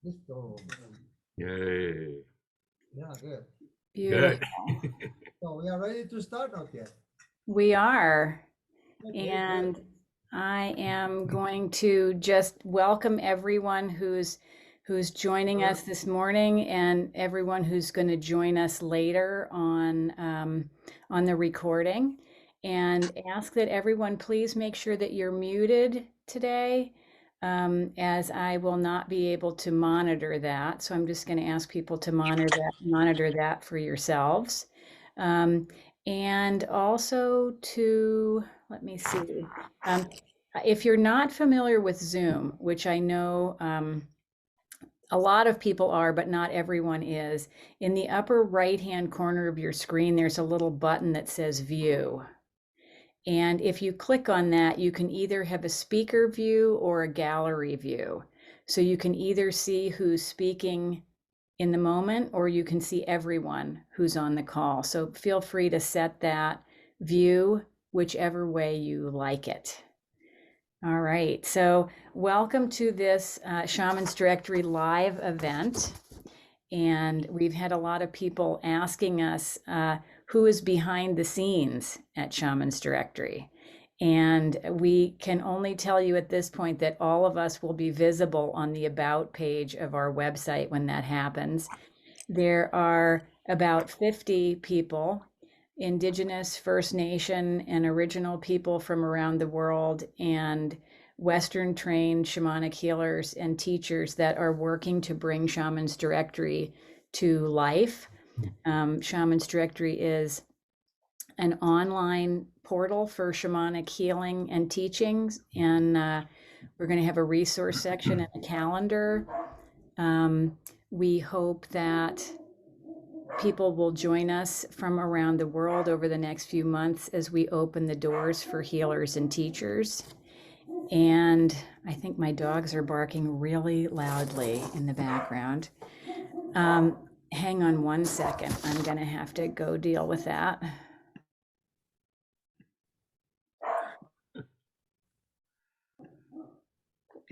Cusco. Yay. Yeah, good. Good. So we are ready to start, okay? We are. Okay, And good. I am going to just welcome everyone who's joining us this morning and everyone who's going to join us later on the recording, and ask that everyone please make sure that you're muted today, as I will not be able to monitor that. So I'm just going to ask people to monitor that for yourselves. And also to, let me see, if you're not familiar with Zoom, which I know a lot of people are, but not everyone is, in the upper right-hand corner of your screen, there's a little button that says View. And if you click on that, you can either have a speaker view or a gallery view. So you can either see who's speaking in the moment, or you can see everyone who's on the call. So feel free to set that view whichever way you like it. All right, so welcome to this Shamans Directory live event. And we've had a lot of people asking us who is behind the scenes at Shamans Directory. And we can only tell you at this point that all of us will be visible on the About page of our website when that happens. There are about 50 people, Indigenous, First Nation, and original people from around the world, and Western trained shamanic healers and teachers that are working to bring Shamans Directory to life. Shamans Directory is an online portal for shamanic healing and teachings, and we're going to have a resource section and a calendar. We hope that people will join us from around the world over the next few months as we open the doors for healers and teachers. And I think my dogs are barking really loudly in the background. Hang on one second. I'm going to have to go deal with that.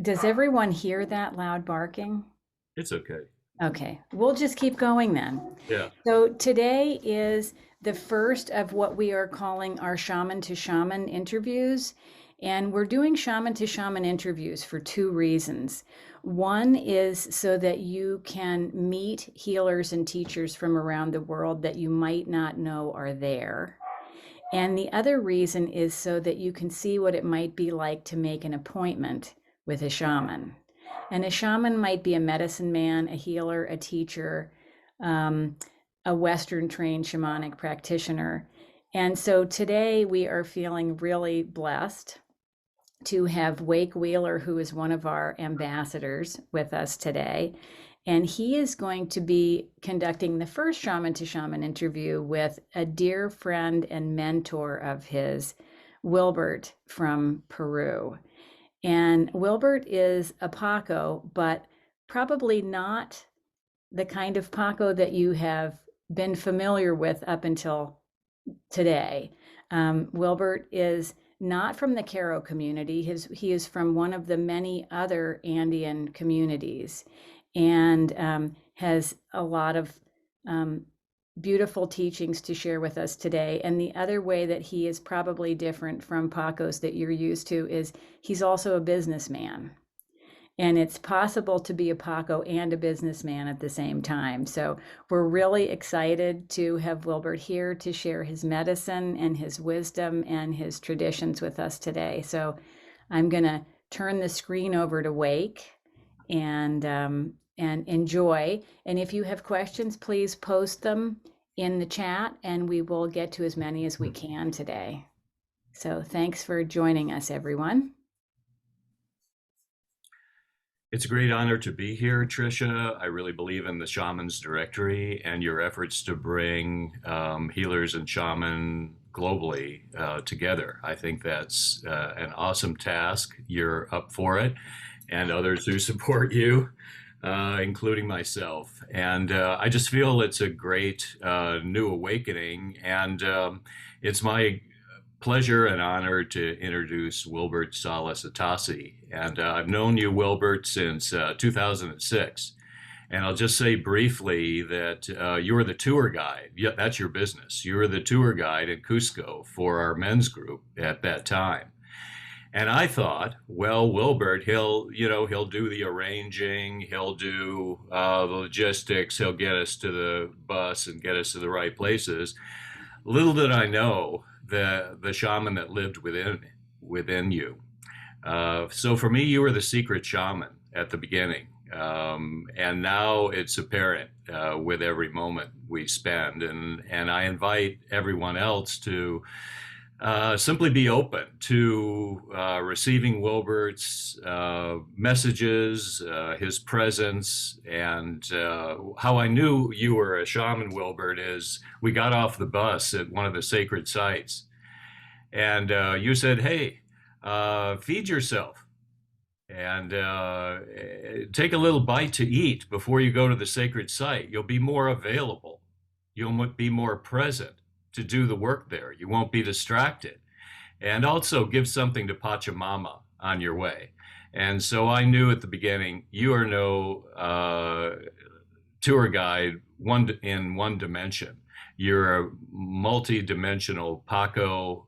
Does everyone hear that loud barking? It's okay. Okay, we'll just keep going then. Yeah. So today is the first of what we are calling our Shaman to Shaman interviews. And we're doing Shaman to Shaman interviews for two reasons. One is so that you can meet healers and teachers from around the world that you might not know are there. And the other reason is so that you can see what it might be like to make an appointment with a shaman. And a shaman might be a medicine man, a healer, a teacher, a Western trained shamanic practitioner. And so today we are feeling really blessed to have Wakeley Wheeler, who is one of our ambassadors, with us today. And he is going to be conducting the first Shaman to Shaman interview with a dear friend and mentor of his, Wilbert from Peru. And Wilbert is a Paco, but probably not the kind of Paco that you have been familiar with up until today. Wilbert is not from the Caro community. He is from one of the many other Andean communities, and has a lot of beautiful teachings to share with us today. And the other way that he is probably different from Paqos that you're used to is he's also a businessman. And it's possible to be a Paco and a businessman at the same time. So we're really excited to have Wilbert here to share his medicine and his wisdom and his traditions with us today. So I'm going to turn the screen over to Wake and enjoy. And if you have questions, please post them in the chat and we will get to as many as we can today. So thanks for joining us, everyone. It's a great honor to be here, Tricia. I really believe in the Shamans Directory and your efforts to bring healers and shaman globally together. I think that's an awesome task. You're up for it, and others who support you, including myself. And I just feel it's a great new awakening, and it's my pleasure and honor to introduce Wilbert Salas Atasi. And I've known you, Wilbert, since 2006. And I'll just say briefly that you were the tour guide. Yeah, that's your business. You were the tour guide in Cusco for our men's group at that time. And I thought, well, Wilbert, he'll do the arranging, he'll do the logistics, he'll get us to the bus and get us to the right places. Little did I know the shaman that lived within you. So for me, you were the secret shaman at the beginning. And now it's apparent with every moment we spend. And I invite everyone else to simply be open to receiving Wilbert's messages, his presence. And how I knew you were a shaman, Wilbert, is we got off the bus at one of the sacred sites. And you said, hey, feed yourself. And take a little bite to eat before you go to the sacred site. You'll be more available. You'll be more present to do the work there. You won't be distracted. And also give something to Pachamama on your way. And so I knew at the beginning, you are no tour guide in one dimension. You're a multi-dimensional Paco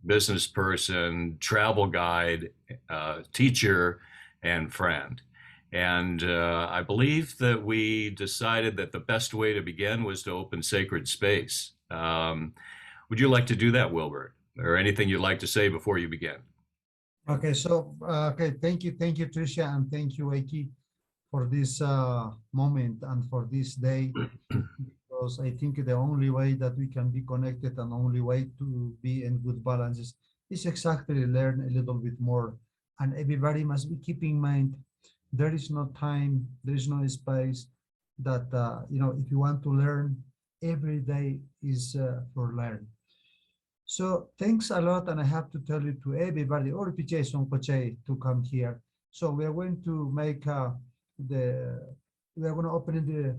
business person, travel guide, teacher, and friend. And I believe that we decided that the best way to begin was to open sacred space. Would you like to do that, Wilbert? Or anything you'd like to say before you begin? Okay, so thank you, Tricia, and thank you, Wakeley, for this moment and for this day. Because I think the only way that we can be connected and only way to be in good balance is exactly learn a little bit more. And everybody must be keeping in mind, there is no time, there is no space that, if you want to learn, every day is for learn. So thanks a lot. And I have to tell you to everybody, or to come here. So we are going to make we are going to open the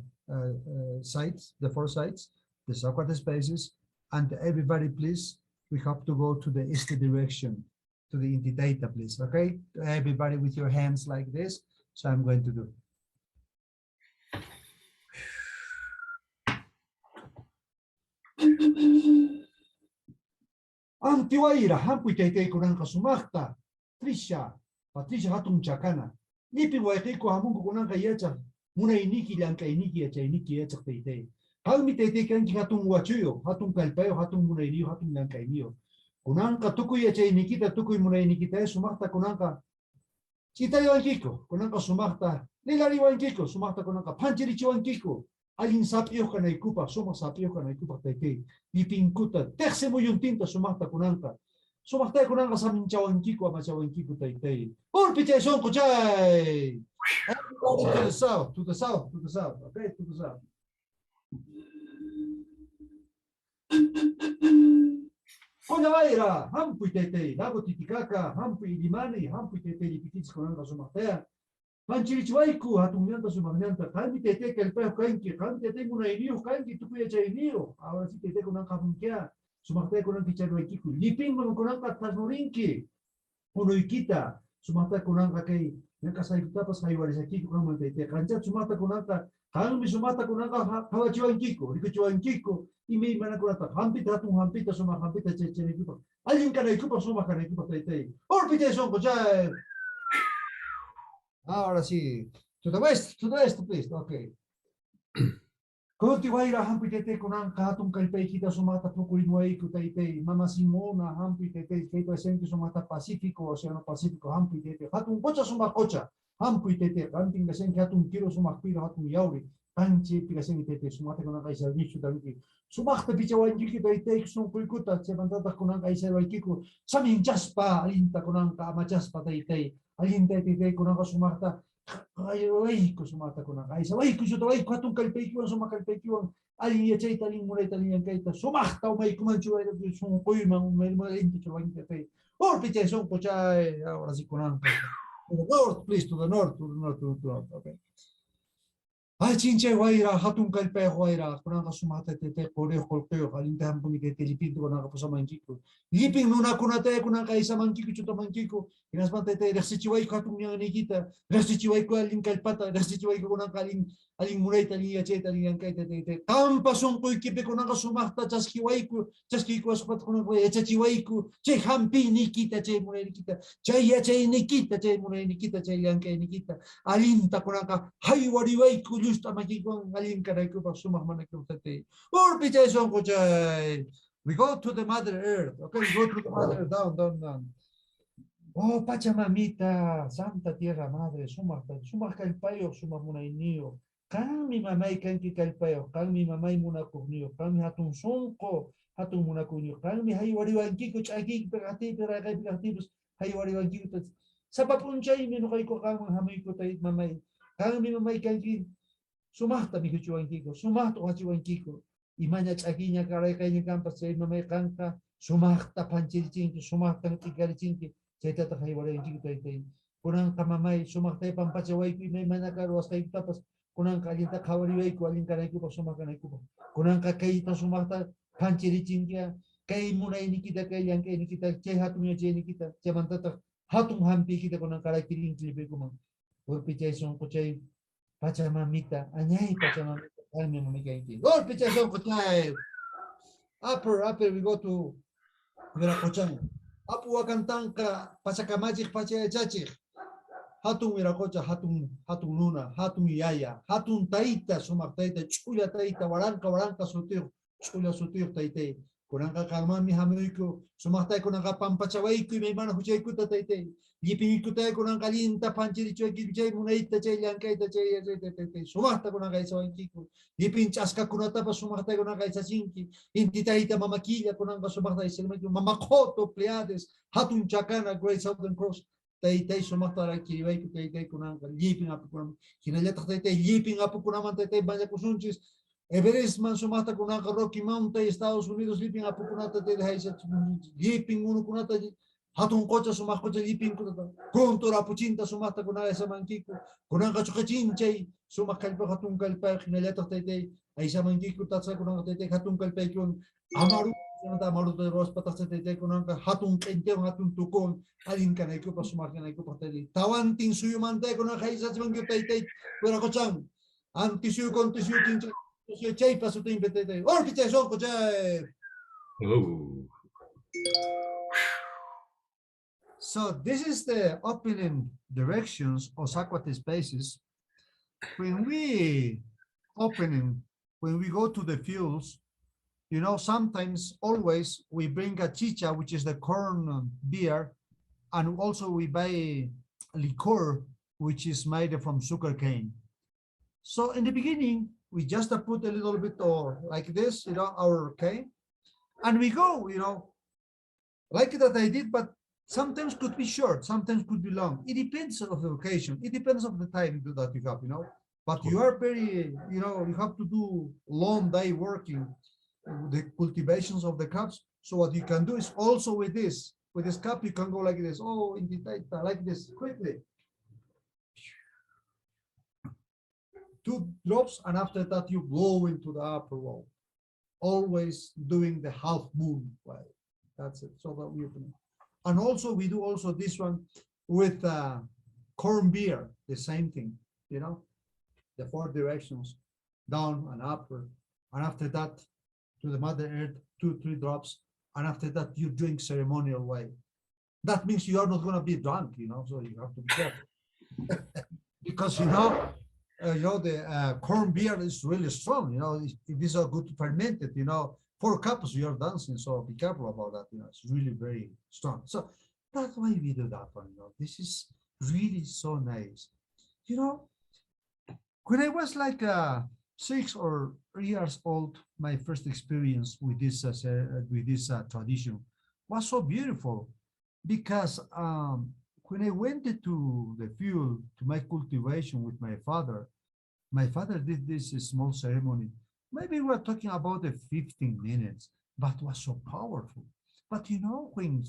sites, the 4 sites, the sacred spaces, and everybody, please, we have to go to the east direction, to the Inti data, please. Okay, everybody with your hands like this. So I'm going to do. Antiwaira hampuitete kunanka sumakta, Trisha, Patricia hatun chakana, Nipi waiteko hamunku kunanka yacha. Muna iniki lanka iniki acha iniki acha teite. Halmi teite kanki hatun wachuyo, hatun kalpayo, hatun muna inio, hatun lanka inio. Kunanka tukuy acha inikita tukuy muna inikita sumakta kunanka chitayo ankiko, kunanka sumakta nilari wankiko, sumakta kunanka panchirichi wankiko. Alin sapio kana ikupa, suma sapio kana ikupa teite. Dipinkuta, terse mo yung tinta sumakta kunanka. Sumakta kunanka sa minchawankiko, amachawankiko teite. Piche son kuchay. Everybody to the south, to the south, to the south, okay, to the south. Konaira, Hampi Tete, Lago Titicaca, Hampi Limani, Hampi Tete, Lipitis Konanga Sumatea, Manchirichuaiku, Hatumianta Sumanianta, Hampi Tete, Kelpeo Kanki, Hampi Tete Munainio, Kanki, Tukuya Chainio, our city Tete Konanga Punkia, Sumate Konanki Chanuikiku, Lipingo Konanga Tasnorinki, Unoikita, Sumata Konanga Kay. Nakasay tapas kayo wala sa kiko kang mantete. Kancha sumata kunanta, kang sumata kunanta hawachiwan kiko, rikuchiwan kiko, imay mana kunanta, hampita sumakampita chechene kiko. Alin ka na ikupa sumaka na ikupa taytay. Or pite son ko chay. Ahora sí, to the west, please. Okay. Kunti waira hampitete kunang katong kalpay kita sumata pukulinuay ko taytay. Mama Simona hampitete kay presente sumata Pasifiko, Oceano Pasifiko hampitete. Hatong kocha sumakocha hampitete. Kanting kaseng hatong kilo sumakpira hatong yauri. Kanchi pikaseng tete sumata kunang kay servicio daliki. Sumakta pichawan kiki taytay sumpuikuta sebantata kunang kay servicio. Samin jaspa alinta kunang kaamajaspa taytay. Alinta taytay kunang sumakta. Ay, kusumata ko na kaisa. Ay, kusuto ay katong kalpaykiwan sumakalpaykiwan. Ay, yachay taling mulay taling yang kaita. Sumaktaw may kumanchuay na sungkoy may inti chuwang katay. Or pichay sung pochay. Ahora si kunang. To the north, please, to the north. Okay. Ay, chinche guaira, hatun kalpe guaira, kunang kasumata tete, kore kolpeo, kalintahan po ni kay Pilipino, kunang kapusa mangkiko. Liping nuna kunate, kunang kaisa mangkiko, chuta mangkiko. Inasman tete, resichiway ko hatun niya nikita, resichiway ko aling kalpata, resichiway ko kunang kaling, aling muray, taling yachet, aling yang kay tete. Tampasong ko ikipe kunang kasumata, chaskiway ko asupat kunang ko, echachiway ko, che hampi nikita, che muray nikita, che yachay nikita, che muray nikita, che yang kay nikita. Alinta kunangka haywariway kulusta magiging alin ka na ko pag sumahman ko tate. Or pichay son ko chay. We go to the Mother Earth. Okay, we go to the Mother Earth. Down. Oh, Pachamamita, Santa Tierra Madre, sumah kalpayo, sumah muna inyo. Kami mamay kan ki kalpayo, kami mamay muna kunyo, kami hatong songko, hatong muna kunyo, kami haywariwan kiko, chagig, perati, perakay, peratibus, haywariwan kiko. Sa papunchay, mino kay ko kang hamay ko tayo mamay. Kami mamay kan ki, sumahta mi kuchuan kiko, sumahto kachuan kiko. Imanya chaginya karay kanya kampas sa mamay kangka, sumahta panchilchinki, sumahta tigalichinki. Saya tetap hay wala yung chikito ito. Kunang kamamay, sumaktay pampatsaway ko, may manakaruas kayo tapos kunang kalinta kawaliway ko, alin kanay ko pa sumakanay ko pa. Kunang kakayita sumakta, panchirichin kaya, kay muna inikita kay yang kay inikita, chay hatong yung chay inikita, chay mantatak, hatong hampi kita kunang karay kiling kilibe ko mang. Or pichay son ko chay, pachamamita, anyay pachamamita, kami mamigay ito. Or pichay son ko chay, upper, we go to Viracochang. Apu wakantang ka pasakamaji pachachachik. Hatun miracocha, hatun nuna, hatun yaya, hatun taita, sumak taita, chuya taita, waranka sutir, chuya sutir taite. Kunangka kalmami hamiko, sumaktai kunangka pampachaway ko, may mana huchay ko taite. Yipin ko tayo kunang kalinta, panchiri choy, kibichay, munaita chay, langkay, chay, sumakta kunangka isawang kiko. Yipin chaska kunata pa sumaktai kunangka isasinki. Hindi taita mamakila kunangka sumaktai silmay, mamakoto, Pleiades, hatun chakana, Great Southern Cross. Tay sumakta ra kiriway ko tay kunangka, yipin apo kunang, hinalatak tay, yipin apo kunaman tay, banyak kusunchis. Everest man sumata kunaka Rocky Mountain, Estados Unidos, liping apo kunata tay, yipin uno kunata, hatun kocha sumakocha liping kunata, kuntura puchinta sumata kunaka sa mangkiko, kunangka chukachinchay, sumakalpa hatun kalpa, hinalatak tay, ay sa mangkiko tatsa kunangka tay, hatun kalpa yun, amaru, sanata amaru tay, ros patak sa tay, kunangka hatun kentero, hatun tukon, alin ka na iko pa sumakin na iko pa tay, tawanting suyumantay kunangka isa sa mangkiko tay, pero ko chang, antisuyo kinchay, chay pasutin betete. Or kichay son ko chay. Oh. So this is the opening directions of aquatic spaces. When we go to the fields, you know, sometimes, always, we bring a chicha, which is the corn beer, and also we buy liqueur, which is made from sugar cane. So in the beginning, we just put a little bit of like this, you know, our cane, and we go, you know, like that I did, but sometimes could be short, sometimes could be long. It depends on the occasion. It depends on the time that you have, you know. But you are very, you know, you have to do long day working, the cultivations of the cups. So what you can do is also with this cup, you can go like this. Oh, in the data, like this, quickly. 2 drops, and after that you blow into the upper wall. Always doing the half moon way. That's it. So that we open. And also we do also this one with corn beer, the same thing, you know, the 4 directions, down and upper, and after that to the Mother Earth, 2-3 drops, and after that you drink ceremonial way. That means you are not going to be drunk, you know, so you have to be careful. Because you know the corn beer is really strong, you know, it is a good fermented, you know, 4 cups you are dancing, so be careful about that, you know, it's really very strong. So that's why we do that one, you know. This is really so nice. You know, when I was like 6 or 3 years old, my first experience with this tradition was so beautiful, because when I went to the field to my cultivation with my father did this small ceremony. Maybe we're talking about the 15 minutes, but it was so powerful. But you know, when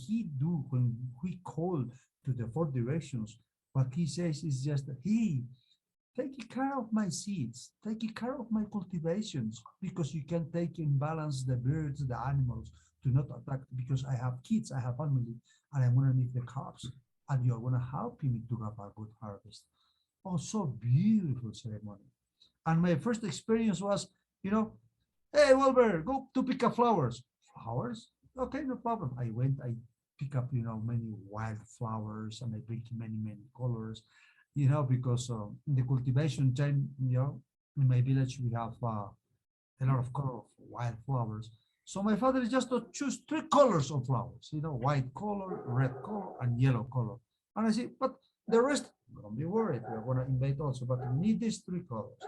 we called to the 4 directions, what he says is just, hey, taking care of my seeds, taking care of my cultivations, because you can take in balance the birds, the animals, to not attack, because I have kids, I have family, and I want to need the crops, and you're going to help me to have a good harvest. Oh, so beautiful ceremony. And my first experience was, hey, Wilbert, go to pick up flowers. Flowers? Okay, no problem. I went, I pick up, many wild flowers, and I bring many, many colors, because in the cultivation time, in my village, we have a lot of color of wild flowers. So my father just to choose 3 colors of flowers, white color, red color, and yellow color. And I say, but the rest, don't be worried, we're going to invite also, but we need these 3 colors.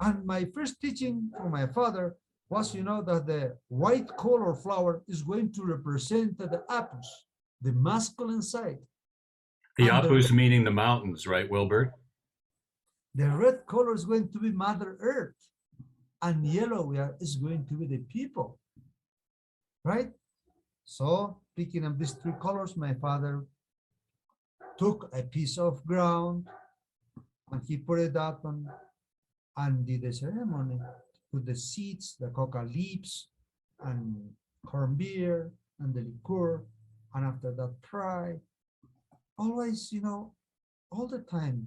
And my first teaching from my father was, that the white color flower is going to represent the apus, the masculine side. The And apus meaning the mountains, right, Wilbert? the red color is going to be Mother Earth, and yellow is going to be the people, right? So picking up these 3 colors, my father took a piece of ground and he put it up and did the ceremony, put the seeds, the coca leaves, and corn beer, and the liqueur, and after that pray. Always, all the time.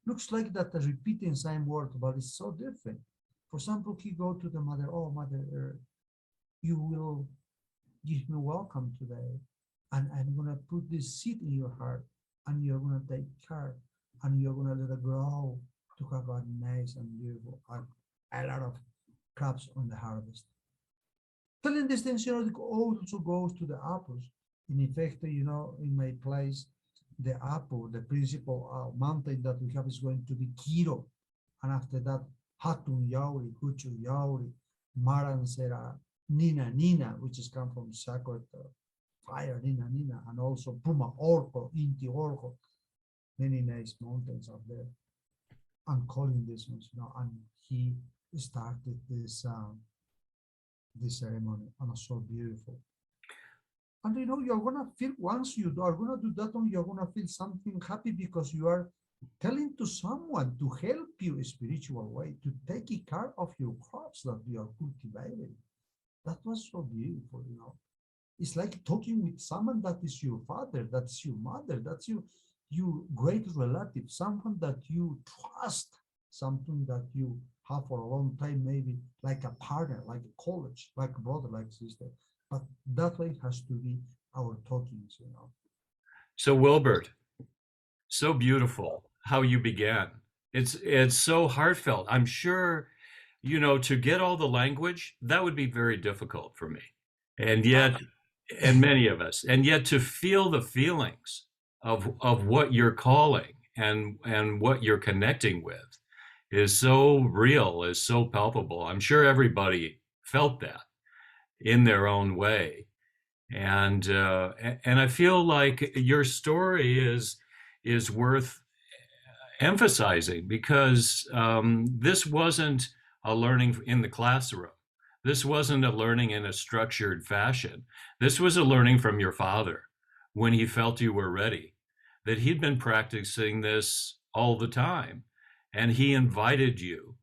Looks like that the repeating same word, but it's so different. For example, he go to the mother, oh, Mother Earth, you will give me welcome today, and I'm gonna put this seed in your heart, and you're gonna take care, and you're gonna let it grow to have a nice and beautiful, a lot of crops on the harvest. Telling these things, it also goes to the apples. In effect, in my place, the apple, the principal mountain that we have is going to be Kiro. And after that, Hatun Yauri, Huchu Yauri, Maransera, Nina Nina, which is come from sacred fire, Nina Nina, and also Puma Orco, Inti Orco, many nice mountains up there. I'm calling this ones, and he started this ceremony, and it's so beautiful. And you're gonna feel, once you are gonna do that one, you're gonna feel something happy, because you are telling to someone to help you a spiritual way, to take care of your crops that you are cultivating. That was so beautiful, It's like talking with someone that is your father, that's your mother, that's your great relative, someone that you trust, something that you have for a long time, maybe like a partner, like a college, like a brother, like a sister. But that way has to be our talkings, So Wilbert, so beautiful how you began. It's so heartfelt. I'm sure, to get all the language, that would be very difficult for me. And yet, and many of us, and yet to feel the feelings of what you're calling and what you're connecting with is so real, is so palpable. I'm sure everybody felt that in their own way. And I feel like your story is worth emphasizing, because this wasn't a learning in the classroom. This wasn't a learning in a structured fashion. This was a learning from your father when he felt you were ready, that he'd been practicing this all the time, and he invited you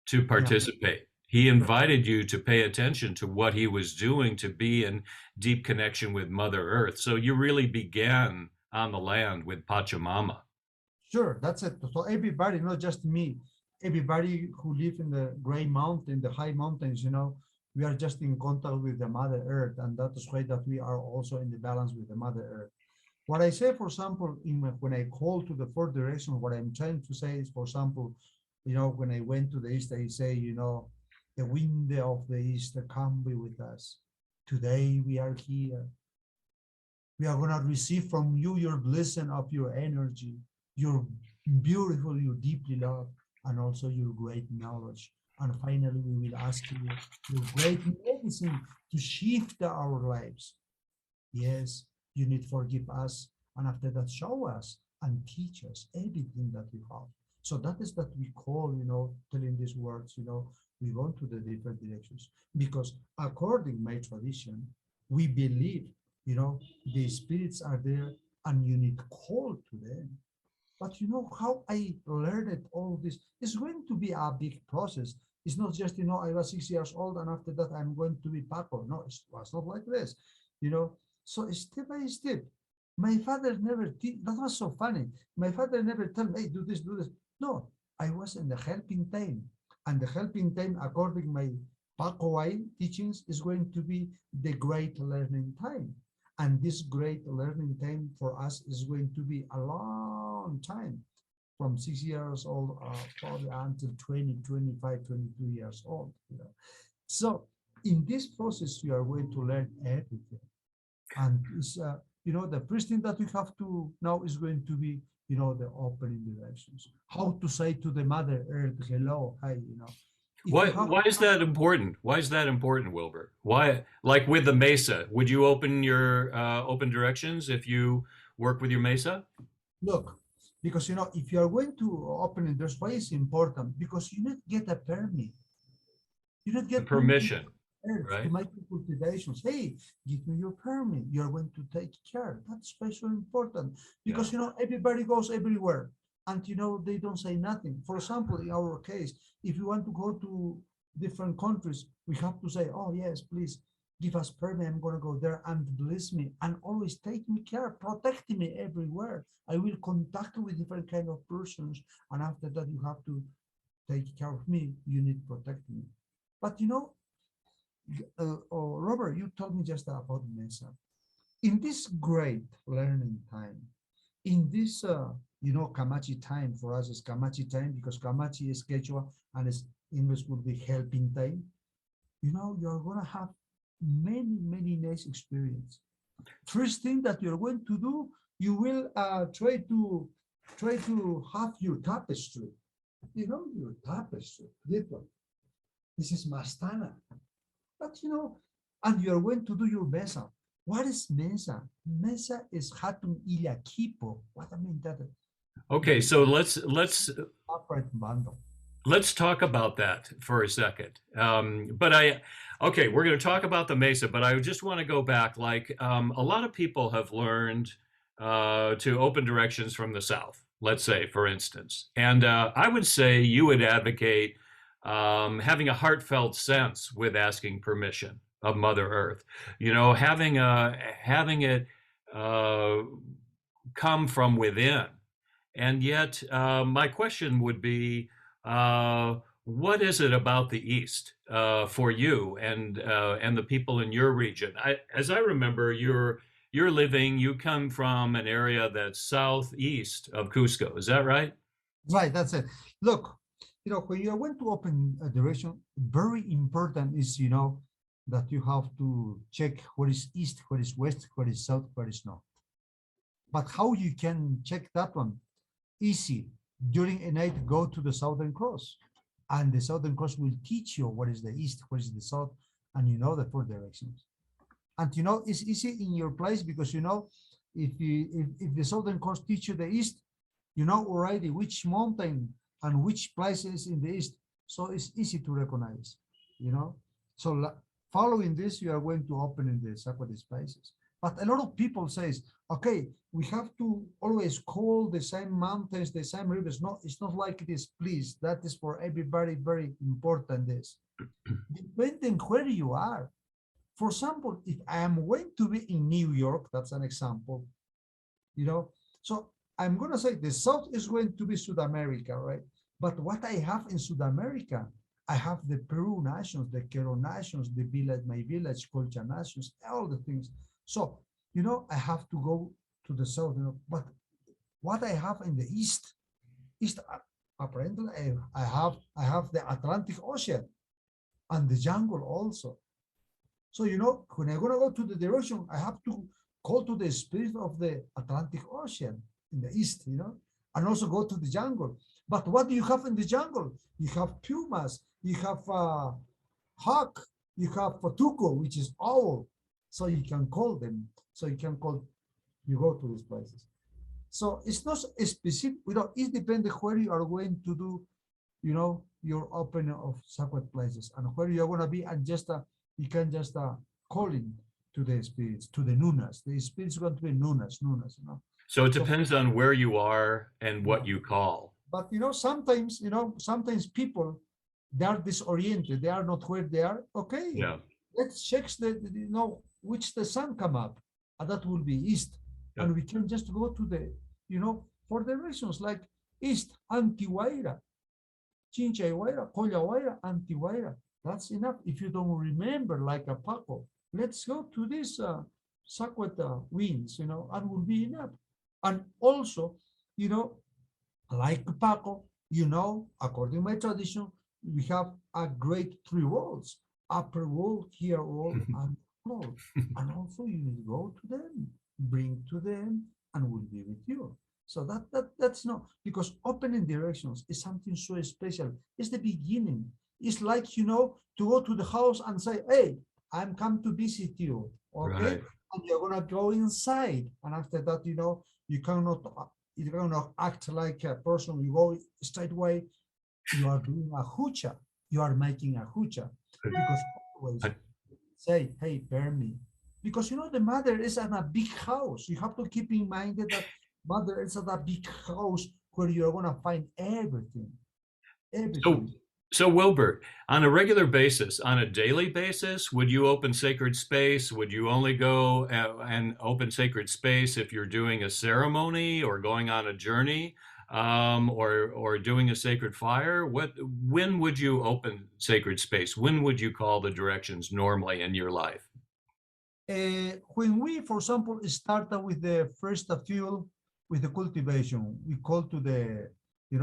to participate. He invited you to pay attention to what he was doing, to be in deep connection with Mother Earth. So you really began on the land with Pachamama. Sure, that's it. So everybody, not just me, everybody who live in the Gray Mountain, the high mountains, we are just in contact with the Mother Earth, and that is why that we are also in the balance with the Mother Earth. What I say, for example, when I call to the 4th direction, what I'm trying to say is, for example, when I went to the East, I say, the wind of the East, come be with us. Today we are here. We are going to receive from you your blessing of your energy, your beautiful, your deeply love, and also your great knowledge. And finally, we will ask you your great medicine to shift our lives. Yes, you need to forgive us, and after that, show us and teach us everything that we have. So that is that we call, telling these words, we go to the different directions, because according to my tradition, we believe, the spirits are there, and you need to call to them. But you know how I learned all this? It's going to be a big process. It's not just, you know, I was 6 years old and after that I'm going to be Paqos. No, it was not like this, you know. So step by step, my father never, that was so funny. My father never told me, hey, do this, do this. No, I was in the helping time. And the helping time, according to my Paqos teachings, is going to be the great learning time. And this great learning time for us is going to be a long time, from 6 years old probably until 20, 25, 22 years old. You know? So in this process, you are going to learn everything. And it's, you know, the first thing that we have to now is going to be, you know, the opening directions. How to say to the Mother Earth, hello, hi, you know. Why is that important? Why is that important, Wilbert? Why, like with the Mesa, would you open your open directions if you work with your Mesa? Look, because, you know, if you are going to open it, there's why it's important, because you need to get a permit. You don't get permission, right? To make cultivations. Hey, give me your permit. You're going to take care. That's especially important because, you know, everybody goes everywhere and, you know, they don't say nothing. For example, in our case, if you want to go to different countries, we have to say, oh, yes, please give us permit. I'm going to go there and bless me and always take me care, protect me everywhere. I will contact with different kind of persons. And after that, you have to take care of me. You need to protect me. But, you know, Robert, you told me just about Mesa. In this great learning time, in this, you know, Camachi time, for us is Camachi time because Camachi is Quechua and its English would be helping time. You know, you're going to have many, many nice experience. First thing that you're going to do, you will try to have your tapestry. You know, your tapestry, different. This is Mastana. But, you know, and you're going to do your Mesa. What is Mesa? Mesa is Hatun Iliakipo. What I mean that? Okay, so let's talk about that for a second. Okay, we're going to talk about the Mesa, but I just want to go back. Like a lot of people have learned to open directions from the south, let's say, for instance. And I would say you would advocate having a heartfelt sense with asking permission of Mother Earth, you know, having it come from within. And yet, my question would be, what is it about the East for you and the people in your region? As I remember, you come from an area that's southeast of Cusco. Is that right? Right, that's it. Look, you know, when you want to open a direction, very important is, you know, that you have to check what is east, what is west, what is south, what is north. But how you can check that one? Easy. During a night, go to the Southern Cross. And the Southern Cross will teach you what is the east, what is the south, and you know the four directions. And you know, it's easy in your place because, you know, if the Southern Cross teach you the east, you know already which mountain and which places in the east. So it's easy to recognize, you know. So following this, you are going to open in the sacred spaces. But a lot of people says, okay, we have to always call the same mountains, the same rivers. No, it's not like this, please. That is for everybody, very important this. Depending where you are. For example, if I am going to be in New York, that's an example, you know, so I'm going to say the South is going to be South America, right? But what I have in South America, I have the Peru nations, the Quero nations, the village, my village, Colcha nations, all the things. So, you know, I have to go to the South, you know, but what I have in the East, apparently I have the Atlantic Ocean and the jungle also. So, you know, when I'm going to go to the direction, I have to call to the spirit of the Atlantic Ocean in the east, you know, and also go to the jungle. But what do you have in the jungle? You have pumas, you have hawk, you have tuco, which is owl. So you can call them. So you can call, you go to these places. So it's not a specific, you know, it depends where you are going to do, you know, your opening of sacred places and where you're going to be, and just you can just call in to the spirits, to the nunas. The spirits going to be nunas, you know. So it So, depends on where you are and what yeah. you call. But sometimes people they are disoriented. They are not where they are. Okay, Yeah. let's check which the sun come up, and that will be east, Yeah. and we can just go to the for directions like east, Antihuayra, Chinchayhuayra, Collahuayra, Antihuayra. That's enough. If you don't remember like a Paco, let's go to this Saquata winds, and will be enough. And also, you know, like Paco, according to my tradition, we have a great three worlds: upper world, here world, and world. And also you need to go to them, bring to them, and will be with you. So that's not because opening directions is something so special. It's the beginning. It's like to go to the house and say, "Hey, I'm come to visit you." Okay, Right. and you're gonna go inside, and after that, you cannot act like a person. You go straight away. You are doing a hucha. You are making a hucha because always I- say, "Hey, bear me," because the mother is at a big house. You have to keep in mind that mother is at a big house where you're gonna find everything, So, everything. so Wilbert, on a regular basis, on a daily basis, would you open sacred space? Would you only go and open sacred space if you're doing a ceremony or going on a journey, or doing a sacred fire? When would you open sacred space? When would you call the directions normally in your life? When we, for example, start with the first fuel with the cultivation, we call to the,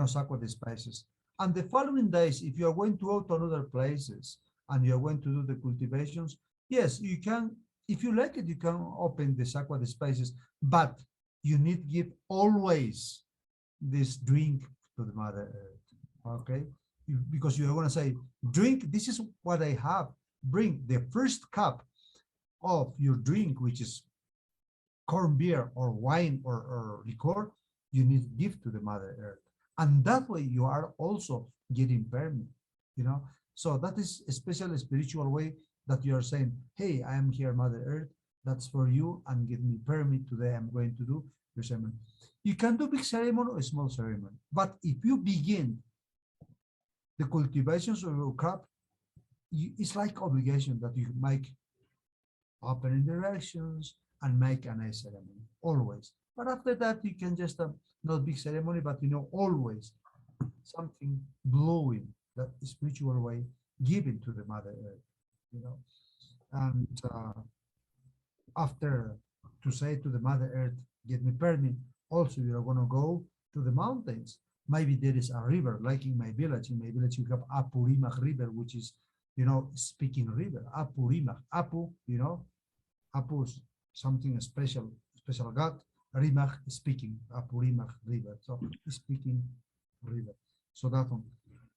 sacred spices. And the following days, if you are going to go to other places and you are going to do the cultivations, yes, you can. If you like it, you can open the sacred spices, but you need give always this drink to the Mother Earth, okay? Because you are going to say, drink, this is what I have. Bring the first cup of your drink, which is corn beer or wine or liquor, you need to give to the Mother Earth. And that way you are also getting permit. So that is a special spiritual way that you are saying, hey, I am here, Mother Earth, that's for you, and give me permit today. I'm going to do your ceremony. You can do big ceremony or small ceremony, but if you begin the cultivations of your crop, it's like obligation that you make opening directions and make a nice ceremony always. But after that, you can just not big ceremony, but always something blowing that spiritual way given to the Mother Earth. And after to say to the Mother Earth, get me permit. Also, you're going to go to the mountains. Maybe there is a river, like in my village. In my village, you have Apurimach River, which is, speaking river. Apurimach. Apu, Apu is something special God. Rimach speaking. Apurimach River. So, speaking river. So that one.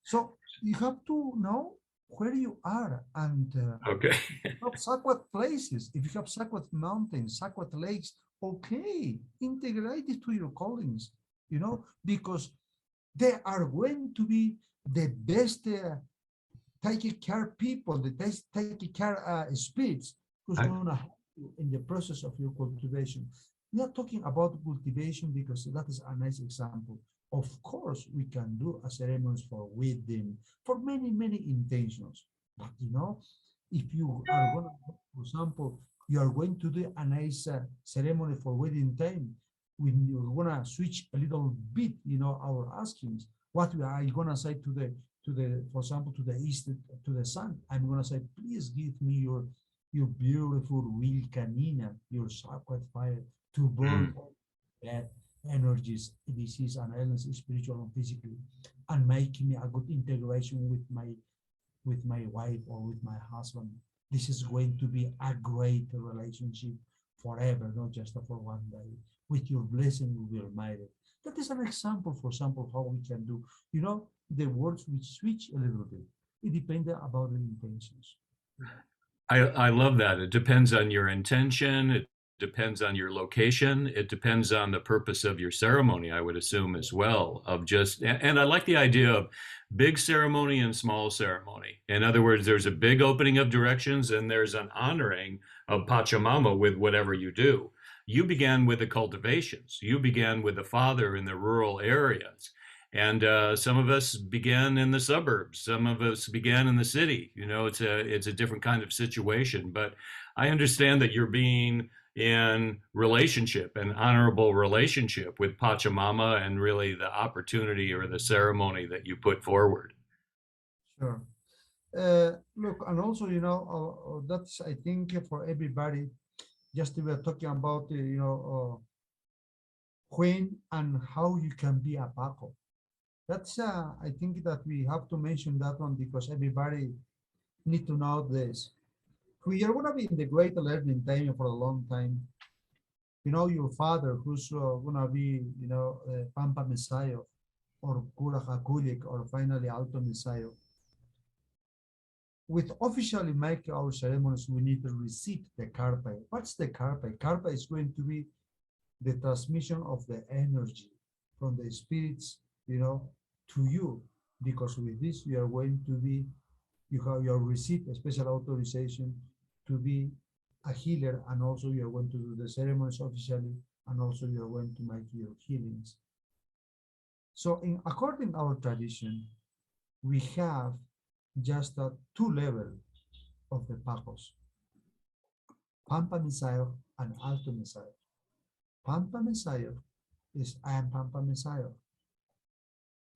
So you have to know where you are and Okay. have sacred places. If you have sacred mountains, sacred lakes, okay, integrate it to your callings, because they are going to be the best taking care people, the best taking care spirits who's I, going to help you in the process of your cultivation. We are talking about cultivation because that is a nice example. Of course, we can do a ceremonies for wedding, for many, many intentions. But if you are going to, for example, you are going to do a nice ceremony for wedding time, when you're going to switch a little bit, our askings, what we are going to say for example, to the east, to the sun, I'm going to say, please give me your beautiful will canina, your sacred fire to burn all bad energies, disease, and illness, spiritual and physically, and make me a good integration with my wife or with my husband. This is going to be a great relationship forever, not just for one day. With your blessing, we will marry. That is an example, for example, how we can do. The words which switch a little bit. It depends about the intentions. I love that. It depends on your intention. It depends on your location. It depends on the purpose of your ceremony, I would assume as well. And I like the idea of big ceremony and small ceremony. In other words, there's a big opening of directions and there's an honoring of Pachamama with whatever you do. You began with the cultivations. You began with the father in the rural areas. And some of us began in the suburbs. Some of us began in the city. You know, it's a different kind of situation. But I understand that you're being in relationship, an honorable relationship with Pachamama, and really the opportunity or the ceremony that you put forward. Sure. Look, and also, that's, I think, for everybody, just we are talking about, when and how you can be a Paco. That's, I think that we have to mention that one because everybody need to know this. We are going to be in the great learning time for a long time. You know, your father, who's going to be, Pampa Messiah, or Kura Hakulik, or finally Alto Messiah. With officially make our ceremonies, we need to receive the carpe. What's the carpe? Carpe is going to be the transmission of the energy from the spirits, to you, because with this you are going to be, you have received a special authorization to be a healer, and also you are going to do the ceremonies officially, and also you are going to make your healings. So, according to our tradition, we have just two levels of the Paqos: Pampa Messiah and Alto Messiah. Pampa Messiah is I am Pampa Messiah.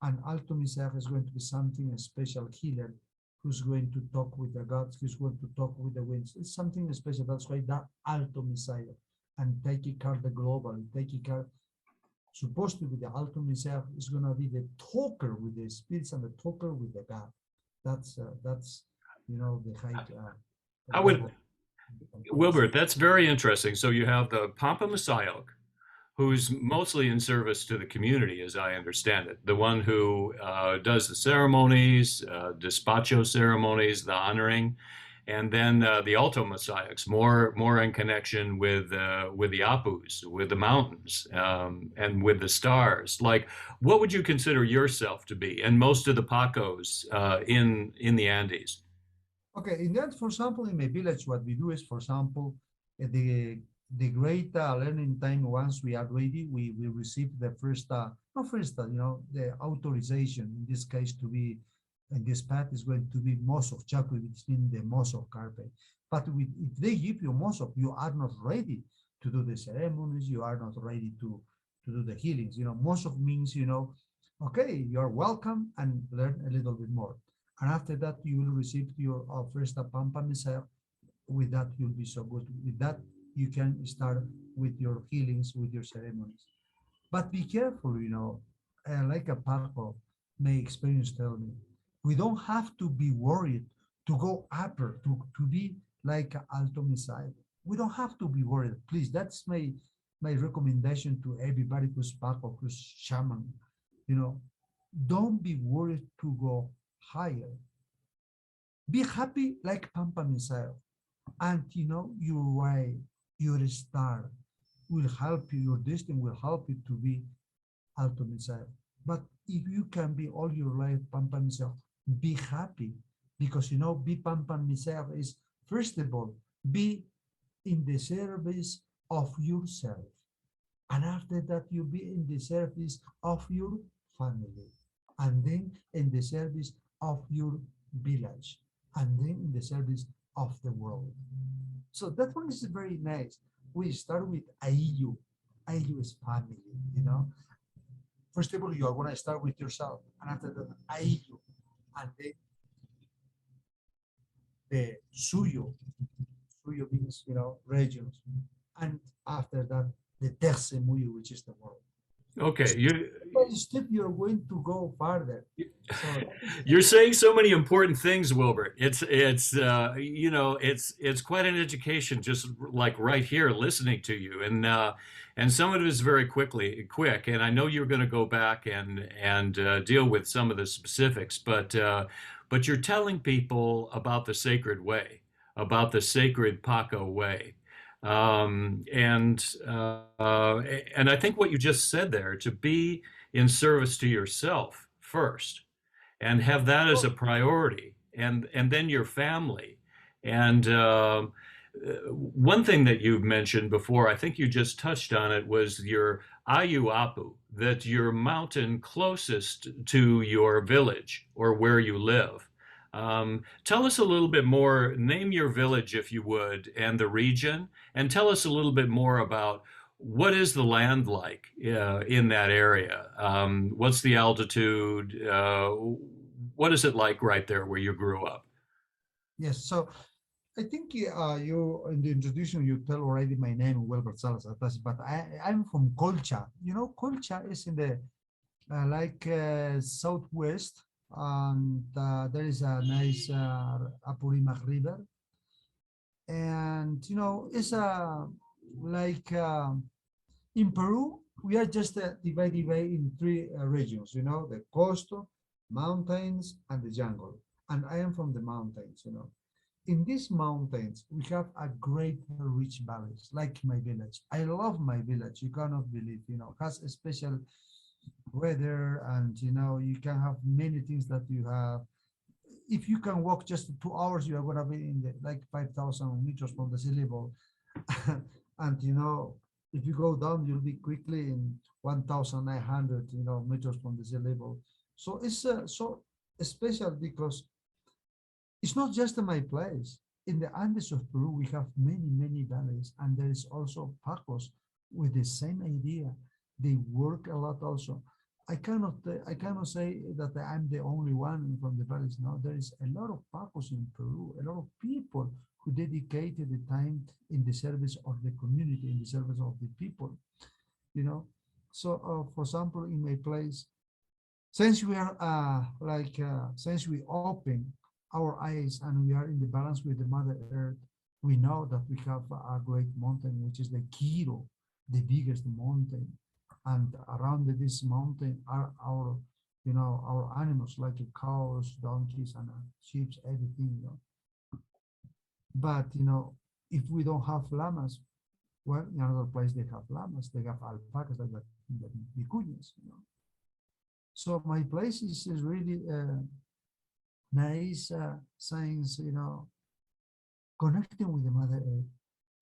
And Alto Messiah is going to be something, a special healer who's going to talk with the gods, who's going to talk with the winds. It's something special. That's why that Alto Messiah. And taking care of the global, taking care, supposed to be the Alto Messiah is going to be the talker with the spirits and the talker with the God. That's the height. I would, Wilbert, that's very interesting. So you have the Pampa Messiah, who's mostly in service to the community, as I understand it. The one who does the ceremonies, despacho ceremonies, the honoring, and then the Alto Messiahs, more in connection with the Apus, with the mountains, and with the stars. Like, what would you consider yourself to be, and most of the Paqos in the Andes? Okay, in that, for example, in my village, what we do is, for example, the great learning time. Once we are ready, we receive the first, the authorization. In this case, to be in this path is going to be most of chocolate, which means the most of carpe. But if they give you most of, you are not ready to do the ceremonies. You are not ready to do the healings. Most of means, okay, you are welcome and learn a little bit more. And after that, you will receive your first Pampa Messiah. With that, you'll be so good. With that, you can start with your healings, with your ceremonies. But be careful, like a Paco, my experience tell me, we don't have to be worried to go upper, to be like Alto Messiah. We don't have to be worried. Please, that's my recommendation to everybody who's Paco, who's shaman. Don't be worried to go higher. Be happy like Pampa Messiah. And your way, your star will help you, your destiny will help you to be Alto Messiah. But if you can be all your life Pampa Messiah, be happy, because be Pampa Messiah is, first of all, be in the service of yourself. And after that, you be in the service of your family. And then in the service of your village. And then in the service of the world. So that one is very nice. We start with Ayu. Ayu is family, First of all, you are going to start with yourself. And after that, Ayu. And then the Suyo. Suyo means, regions. And after that, the Tercemuyo, which is the world. Okay, Step, you're going to go farther. So, you're saying so many important things, Wilbert. It's quite an education, just like right here, listening to you, and some of it is very quick. And I know you're going to go back and deal with some of the specifics, but you're telling people about the sacred way, about the sacred Paco way. And I think what you just said there, to be in service to yourself first, and have that as a priority, and then your family, and One thing that you've mentioned before, I think you just touched on it, was your Ayu Apu, that your mountain closest to your village or where you live. Tell us a little bit more, name your village if you would, and the region, and tell us a little bit more about what is the land like in that area? What's the altitude? What is it like right there where you grew up? Yes, so I think you in the introduction you tell already my name Wilbert Salas Atasi, but I'm from Colcha. You know, Colcha is in the southwest, and there is a nice Apurimac River, and you know it's like in Peru we are just divided in three regions. You know, the coast, mountains, and the jungle. And I am from the mountains. You know, in these mountains, we have a great rich valleys, like my village. I love my village. You cannot believe, you know, has a special weather, and you know, you can have many things that you have. If you can walk just 2 hours, you are gonna be in the like 5,000 meters from the sea level. And you know, if you go down, you'll be quickly in 1,900, you know, meters from the sea level. So it's so special because it's not just my place. In the Andes of Peru, we have many, many valleys, and there is also Paqos with the same idea. They work a lot also. I cannot say that I'm the only one from the valleys. No, there is a lot of Paqos in Peru, a lot of people who dedicated the time in the service of the community, in the service of the people, you know. So, for example, in my place, since we are since we open our eyes and we are in the balance with the Mother Earth, we know that we have a great mountain, which is the Quiro, the biggest mountain. And around this mountain are our, you know, our animals like cows, donkeys, and sheep, everything, you know. But, you know, if we don't have llamas, well, in another place they have llamas, they have alpacas, they have the vicuñas, you know. So my place is really nice science, you know, connecting with the Mother Earth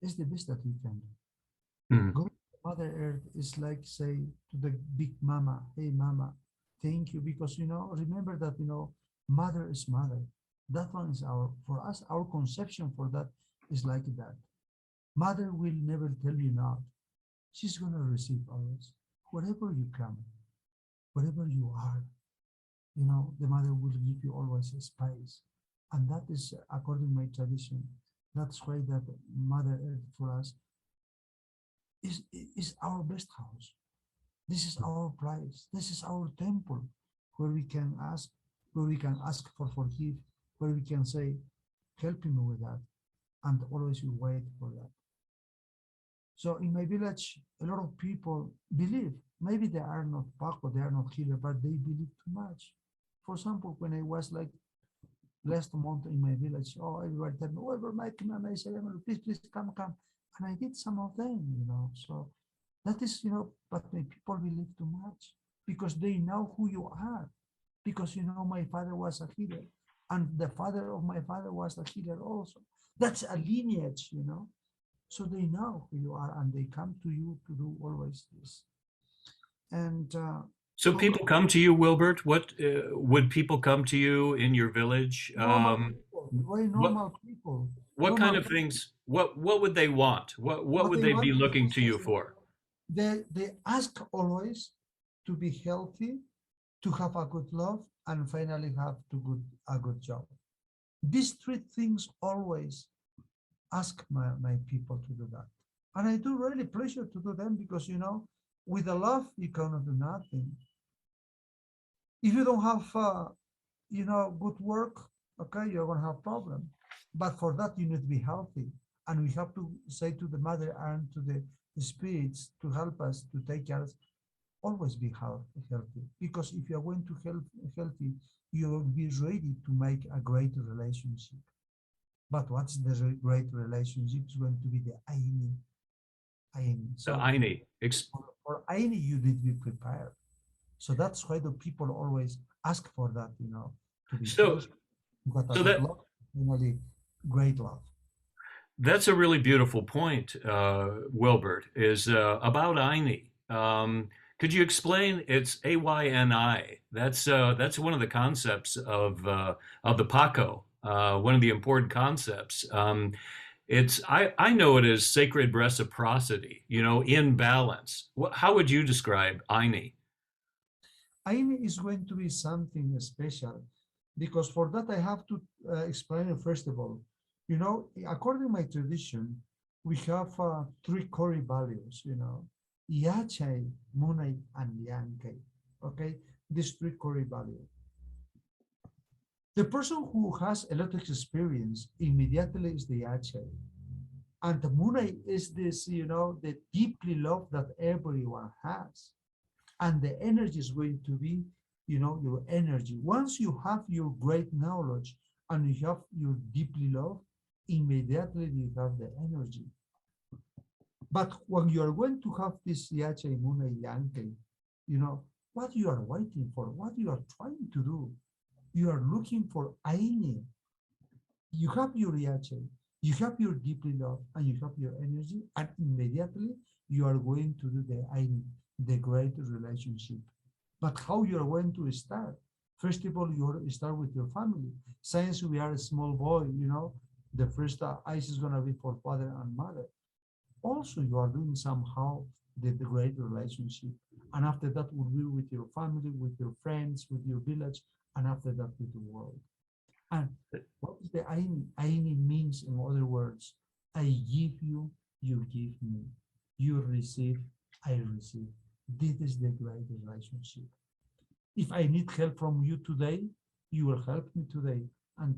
is the best that we can do. Hmm. Going to Mother Earth is like say to the big mama, hey mama, thank you, because you know, remember that you know, mother is mother. That one is our, for us, our conception for that is like that. Mother will never tell you not. She's gonna receive always. Wherever you come, wherever you are, you know, the mother will give you always a space. And that is according to my tradition. That's why that Mother Earth for us is our best house. This is our place. This is our temple where we can ask, for forgive, where we can say, help me with that. And always we wait for that. So in my village, a lot of people believe, maybe they are not Paco, they are not healer, but they believe too much. For example, when I was like last month in my village, oh, everybody told me, oh, ever Mike, and I said, please, come. And I did some of them, you know. So that is, you know, but my people believe too much because they know who you are. Because, you know, my father was a healer and the father of my father was a healer also. That's a lineage, you know. So they know who you are and they come to you to do always this. And so people come to you, Wilbert. What would people come to you in your village? Very normal people. What kind of things? What would they want? What would they be looking to you for? They ask always to be healthy, to have a good love, and finally have a good job. These three things always ask my people to do that. And I do really pleasure to do them because, you know, with the love, you cannot do nothing. If you don't have, you know, good work, okay, you're going to have problem. But for that, you need to be healthy. And we have to say to the mother and to the spirits to help us to take care of us, always be healthy. Because if you are going to healthy, you will be ready to make a great relationship. But what's the great relationship? It's going to be the Aini. So the Aini. For Aini, you need to be prepared. So that's why the people always ask for that, you know, to be so love, finally, great love. That's a really beautiful point, Wilbert, is about Ayni. Could you explain? It's AYNI. That's one of the concepts of the Paco. One of the important concepts. I know it as sacred reciprocity. You know, in balance. How would you describe Ayni? Aine is going to be something special because for that I have to explain it first of all. You know, according to my tradition, we have three core values, you know, Yachai, Munai, and Yankai. Okay, these three core values. The person who has a lot of experience immediately is the Yachai. And the Munai is this, you know, the deeply love that everyone has. And the energy is going to be, you know, your energy. Once you have your great knowledge and you have your deeply love, immediately you have the energy. But when you are going to have this Yache Muna Yanke, you know, what you are waiting for, what you are trying to do, you are looking for Aini. You have your Yache, you have your deeply love, and you have your energy, and immediately you are going to do the Aini, the great relationship. But how you are going to start? First of all, you start with your family. Since we are a small boy, you know, the first ice is going to be for father and mother. Also, you are doing somehow the great relationship. And after that will be with your family, with your friends, with your village, and after that with the world. And what is the Aini? Aini means, in other words, I give you, you give me. You receive, I receive. This is the great relationship. If I need help from you today, you will help me today, and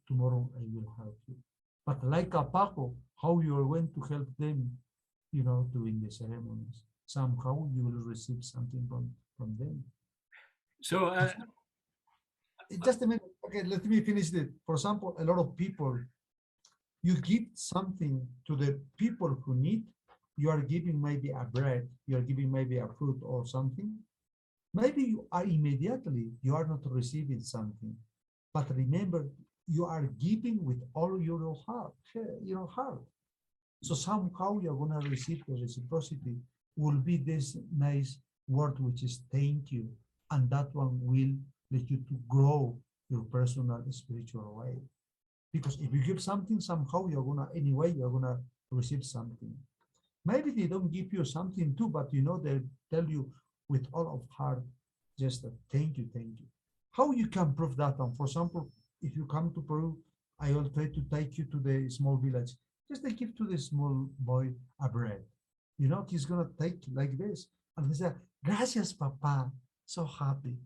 tomorrow I will help you. But like a Paco, how you are going to help them, you know, doing the ceremonies. Somehow you will receive something from them. So, just a minute. Okay, let me finish it. For example, a lot of people, you give something to the people who need, you are giving maybe a bread, you are giving maybe a fruit or something. Maybe you are immediately, you are not receiving something. But remember, you are giving with all your heart, your heart. So somehow you're going to receive the reciprocity will be this nice word, which is thank you. And that one will let you to grow your personal spiritual way. Because if you give something, somehow you're going to, anyway, you're going to receive something. Maybe they don't give you something too, but you know, they tell you with all of heart, just a thank you, thank you. How you can prove that? And for example, if you come to Peru, I will try to take you to the small village. Just they give to the small boy a bread. You know, he's gonna take like this. And he said, gracias, papa. So happy.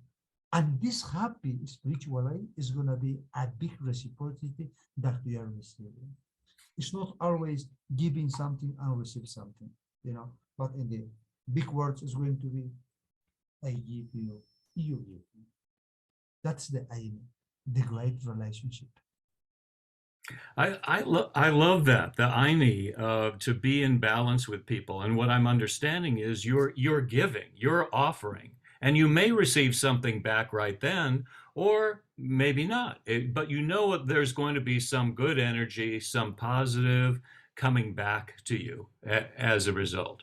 And this happy spiritually is gonna be a big reciprocity that we are receiving. It's not always giving something and receive something, you know, but in the big words is going to be, I give you, you give me. That's the aim, the great relationship. I love that, the Aini, to be in balance with people. And what I'm understanding is you're giving, you're offering, and you may receive something back right then, or maybe not. But you know there's going to be some good energy, some positive coming back to you as a result.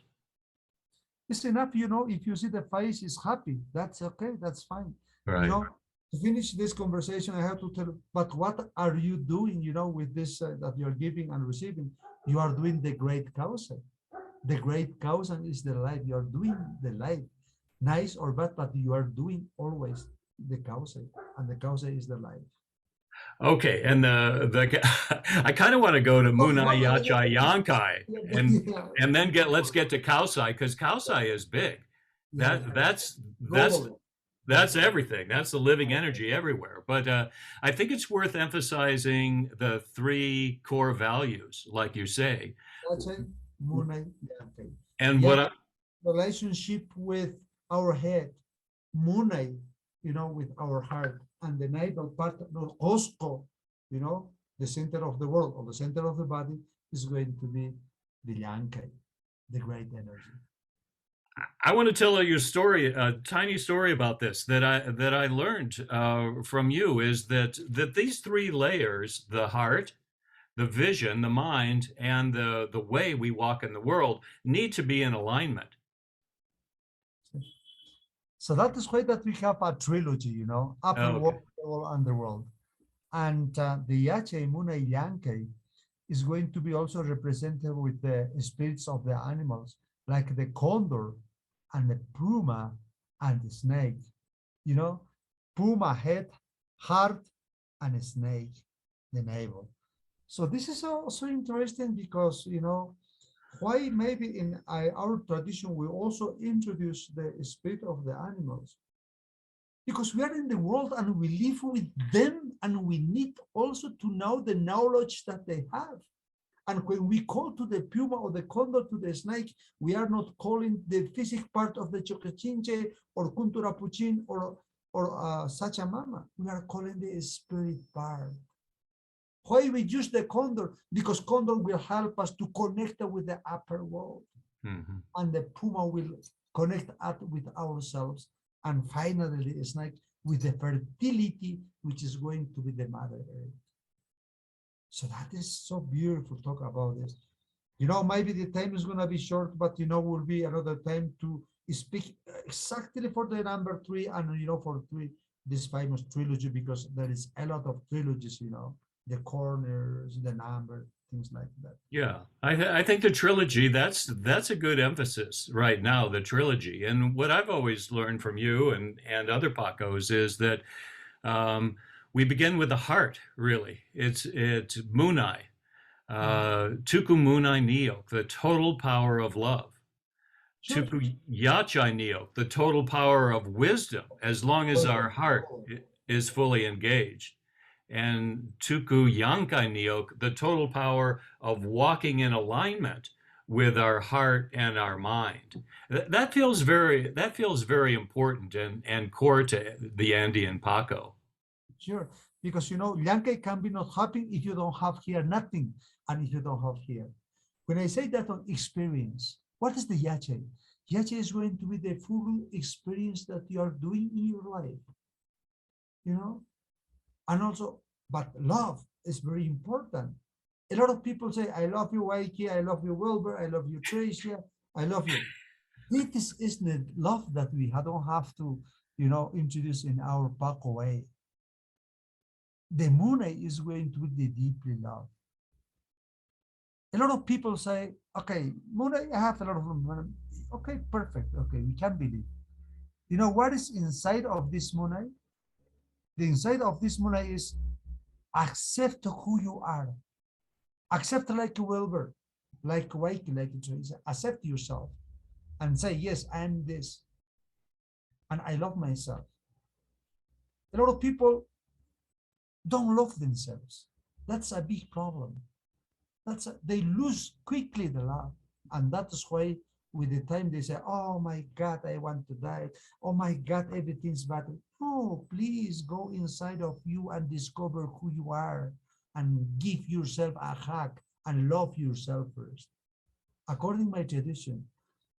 It's enough, you know, if you see the face is happy, that's okay, that's fine. Right. You know, to finish this conversation, I have to tell, but what are you doing, you know, with this that you're giving and receiving? You are doing the great cause. The great cause is the life. You are doing the life, nice or bad, but you are doing always the cause, and the cause is the life. Okay, and I kind of want to go to Munai Yachai Yankai and then let's get to Kausai, because Kausai is big. That's everything. That's the living energy everywhere. But I think it's worth emphasizing the three core values, like you say. And what relationship with our head, Munai, you know, with our heart, and the navel part of Cusco, you know, the center of the world or the center of the body is going to be the Yankai, the great energy. I want to tell you a story, a tiny story about this that I learned from you, is that these three layers, the heart, the vision, the mind, and the way we walk in the world need to be in alignment. So that is why that we have a trilogy, you know, upper Okay. world, level, underworld. And the Yache, Muna, Yanke is going to be also represented with the spirits of the animals, like the condor and the puma and the snake. You know, puma head, heart, and a snake, the navel. So this is also interesting because, you know, why maybe in our tradition we also introduce the spirit of the animals, because we are in the world and we live with them, and we need also to know the knowledge that they have. And when we call to the puma or the condor to the snake, we are not calling the physical part of the Chocachinche or Kunturapuchin or Sachamama. We are calling the spirit part. Why we use the condor? Because condor will help us to connect with the upper world. Mm-hmm. And the puma will connect us with ourselves. And finally, the snake with the fertility, which is going to be the Mother Earth. So that is so beautiful, talk about this. You know, maybe the time is going to be short, but, you know, will be another time to speak exactly for the number 3 and, you know, for 3, this famous trilogy, because there is a lot of trilogies, you know, the corners, the number, things like that. Yeah, I think the trilogy, that's a good emphasis right now, the trilogy. And what I've always learned from you and other Paqos is that we begin with the heart, really. It's Munai, Tuku Munai Neok, the total power of love. Sure. Tuku Yachai Neok, the total power of wisdom, as long as our heart is fully engaged. And Tuku Yankai Neok, the total power of walking in alignment with our heart and our mind. That feels very important and core to the Andean Paqo. Sure, because, you know, Yankai can be not happy if you don't have here nothing, and if you don't have here. When I say that on experience, what is the Yache? Yache is going to be the full experience that you are doing in your life, you know? And also, but love is very important. A lot of people say, I love you, Wakeley, I love you, Wilbert, I love you, Tricia, I love you. This is the love that we don't have to, you know, introduce in our Paco way. The Mune is going to be the deeply love. A lot of people say, okay, Mune, I have a lot of money. Okay, perfect. Okay, we can believe. You know what is inside of this Mune? The inside of this Mune is accept who you are. Accept like Wilbur, like Wakeley, like Teresa. Accept yourself and say, yes, I am this. And I love myself. A lot of people don't love themselves. That's a big problem. They lose quickly the love. And that is why with the time they say, oh my God, I want to die. Oh my God, everything's bad. No, please go inside of you and discover who you are and give yourself a hug and love yourself first. According to my tradition,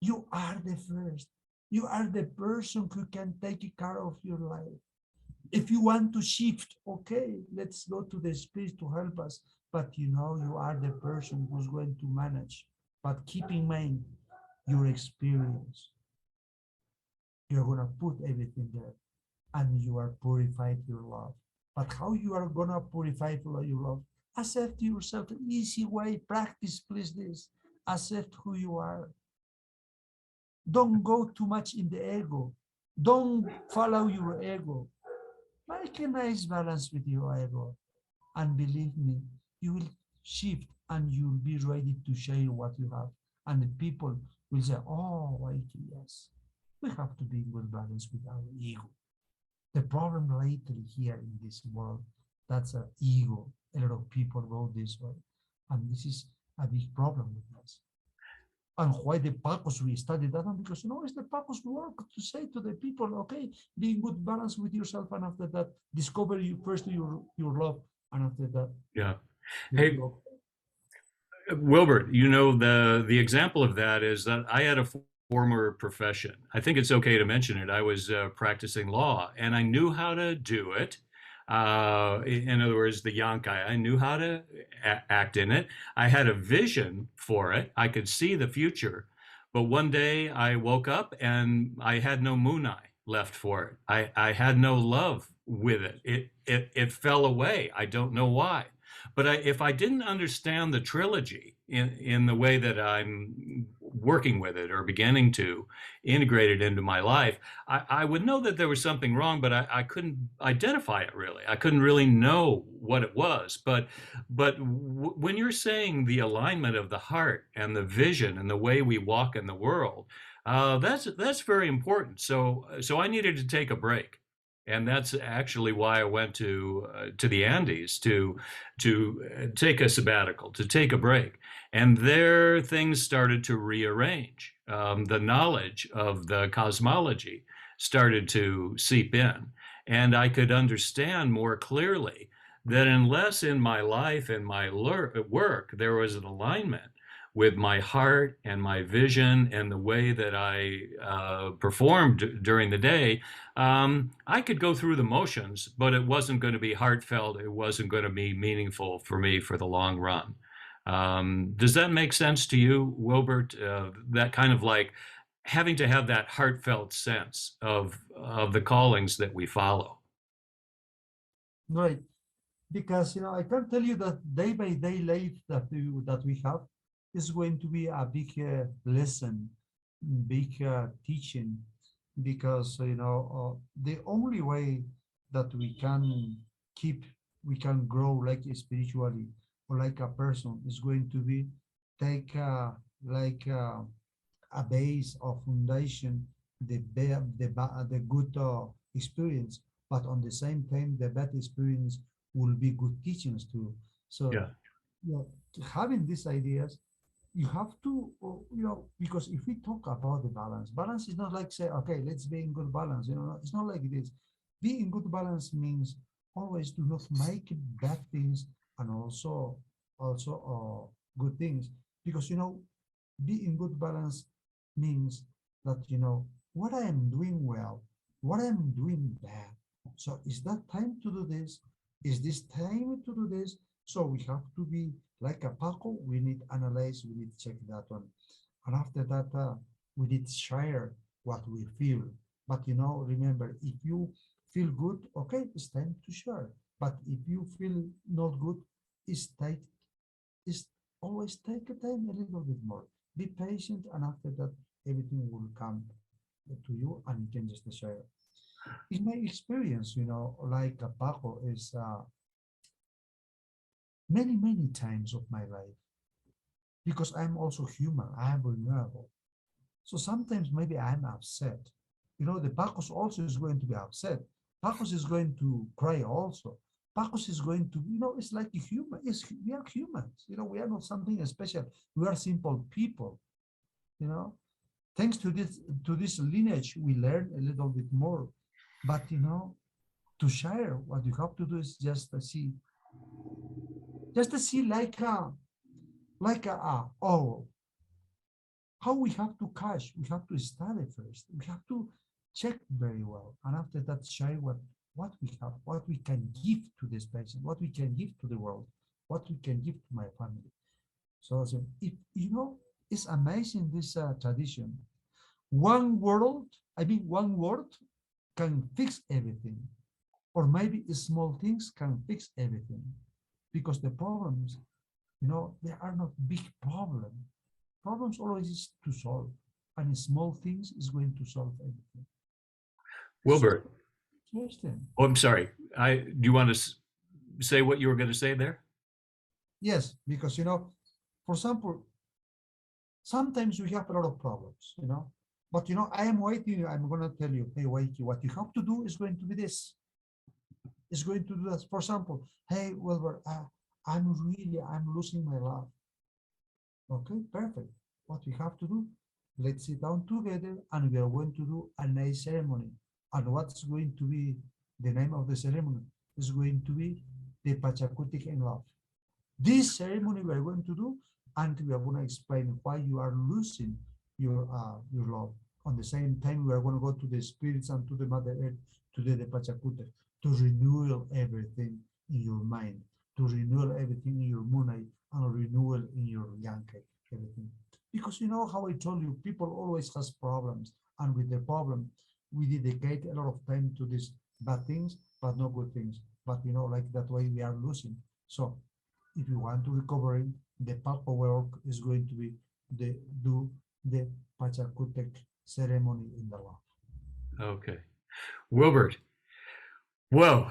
you are the first. You are the person who can take care of your life. If you want to shift, okay, let's go to the spirit to help us. But you know, you are the person who's going to manage. But keep in mind your experience. You're going to put everything there and you are purified your love. But how you are going to purify your love? Accept yourself, an easy way. Practice, please, this. Accept who you are. Don't go too much in the ego. Don't follow your ego. Make a nice balance with your ego. And believe me, you will shift and you'll be ready to share what you have. And the people will say, oh, yes, we have to be in good balance with our ego. The problem lately here in this world, that's an ego. A lot of people go this way. And this is a big problem with us. And why the Paqos, we studied that one, because, you know, it's the Paqos work to say to the people, okay, be in good balance with yourself, and after that, discover you first your love, and after that. Yeah. Hey, Wilbert, you know, the example of that is that I had a former profession. I think it's okay to mention it. I was practicing law, and I knew how to do it. In other words, the Yankai. I knew how to act in it. I had a vision for it. I could see the future. But one day I woke up and I had no munai left for it. I had no love with it. It fell away. I don't know why. But if I didn't understand the trilogy in the way that I'm working with it or beginning to integrate it into my life, I would know that there was something wrong, but I couldn't identify it really. I couldn't really know what it was. But when you're saying the alignment of the heart and the vision and the way we walk in the world, that's very important. So I needed to take a break. And that's actually why I went to the Andes to take a sabbatical, to take a break. And there things started to rearrange. The knowledge of the cosmology started to seep in, and I could understand more clearly that unless in my life and my work there was an alignment with my heart and my vision and the way that I performed during the day, I could go through the motions, but it wasn't going to be heartfelt. It wasn't going to be meaningful for me for the long run. Does that make sense to you, Wilbert? That kind of like having to have that heartfelt sense of the callings that we follow. Right. Because, I can tell you that day by day life that we have is going to be a big lesson, big teaching, because the only way that we can grow like spiritually or like a person is going to be take like a base or foundation, the good experience, but on the same time the bad experience will be good teachings too. So yeah, having these ideas, you have to, because if we talk about the balance is not like say, okay, let's be in good balance. It's not like this. Be in good balance means always do not make bad things and also good things, because be in good balance means that what I am doing well, what I am doing bad. So is that time to do this? Is this time to do this? So we have to be like a Paco. We need analyze, we need check that one. And after that, we need share what we feel. But remember, if you feel good, okay, it's time to share. But if you feel not good, it's always take a time a little bit more. Be patient, and after that, everything will come to you and you can just share. In my experience, like a Paco is many times of my life, because I'm also human, I am vulnerable. So sometimes maybe I'm upset. The Paqos also is going to be upset. Paqos is going to cry also. Paqos is going to, it's like a human. We are humans. We are not something special. We are simple people. Thanks to this lineage, we learn a little bit more. But to share, what you have to do is just to see like how we have to catch. We have to study first. We have to check very well, and after that, share what we have, what we can give to this person, what we can give to the world, what we can give to my family. So if it's amazing, this tradition. One word can fix everything, or maybe small things can fix everything, because the problems, there are not big problems. Problems always is to solve, and small things is going to solve everything. Wilbert. So, oh, I'm sorry. Do you want to say what you were going to say there? Yes, because for example, sometimes we have a lot of problems, but I am waiting. I'm going to tell you, hey, Wakey, what you have to do is going to be this. It's going to do that. For example, hey, Wilbert, I'm losing my love. Okay, perfect. What we have to do, let's sit down together and we are going to do a nice ceremony. And what's going to be the name of the ceremony? Is going to be the Pachacutic in love. This ceremony we are going to do, and we are going to explain why you are losing your love. On the same time, we are going to go to the spirits and to the Mother Earth to do the Pachacute. to renew everything in your mind, to renew everything in your moonlight, and renewal in your Yankee, everything. Because you know how I told you, people always has problems, and with the problem, we dedicate a lot of time to these bad things, but no good things. But you know, like that way we are losing. So if you want to recover, the Papa work is going to be do the Pachakutek ceremony in the law. Okay. Wilbert, whoa.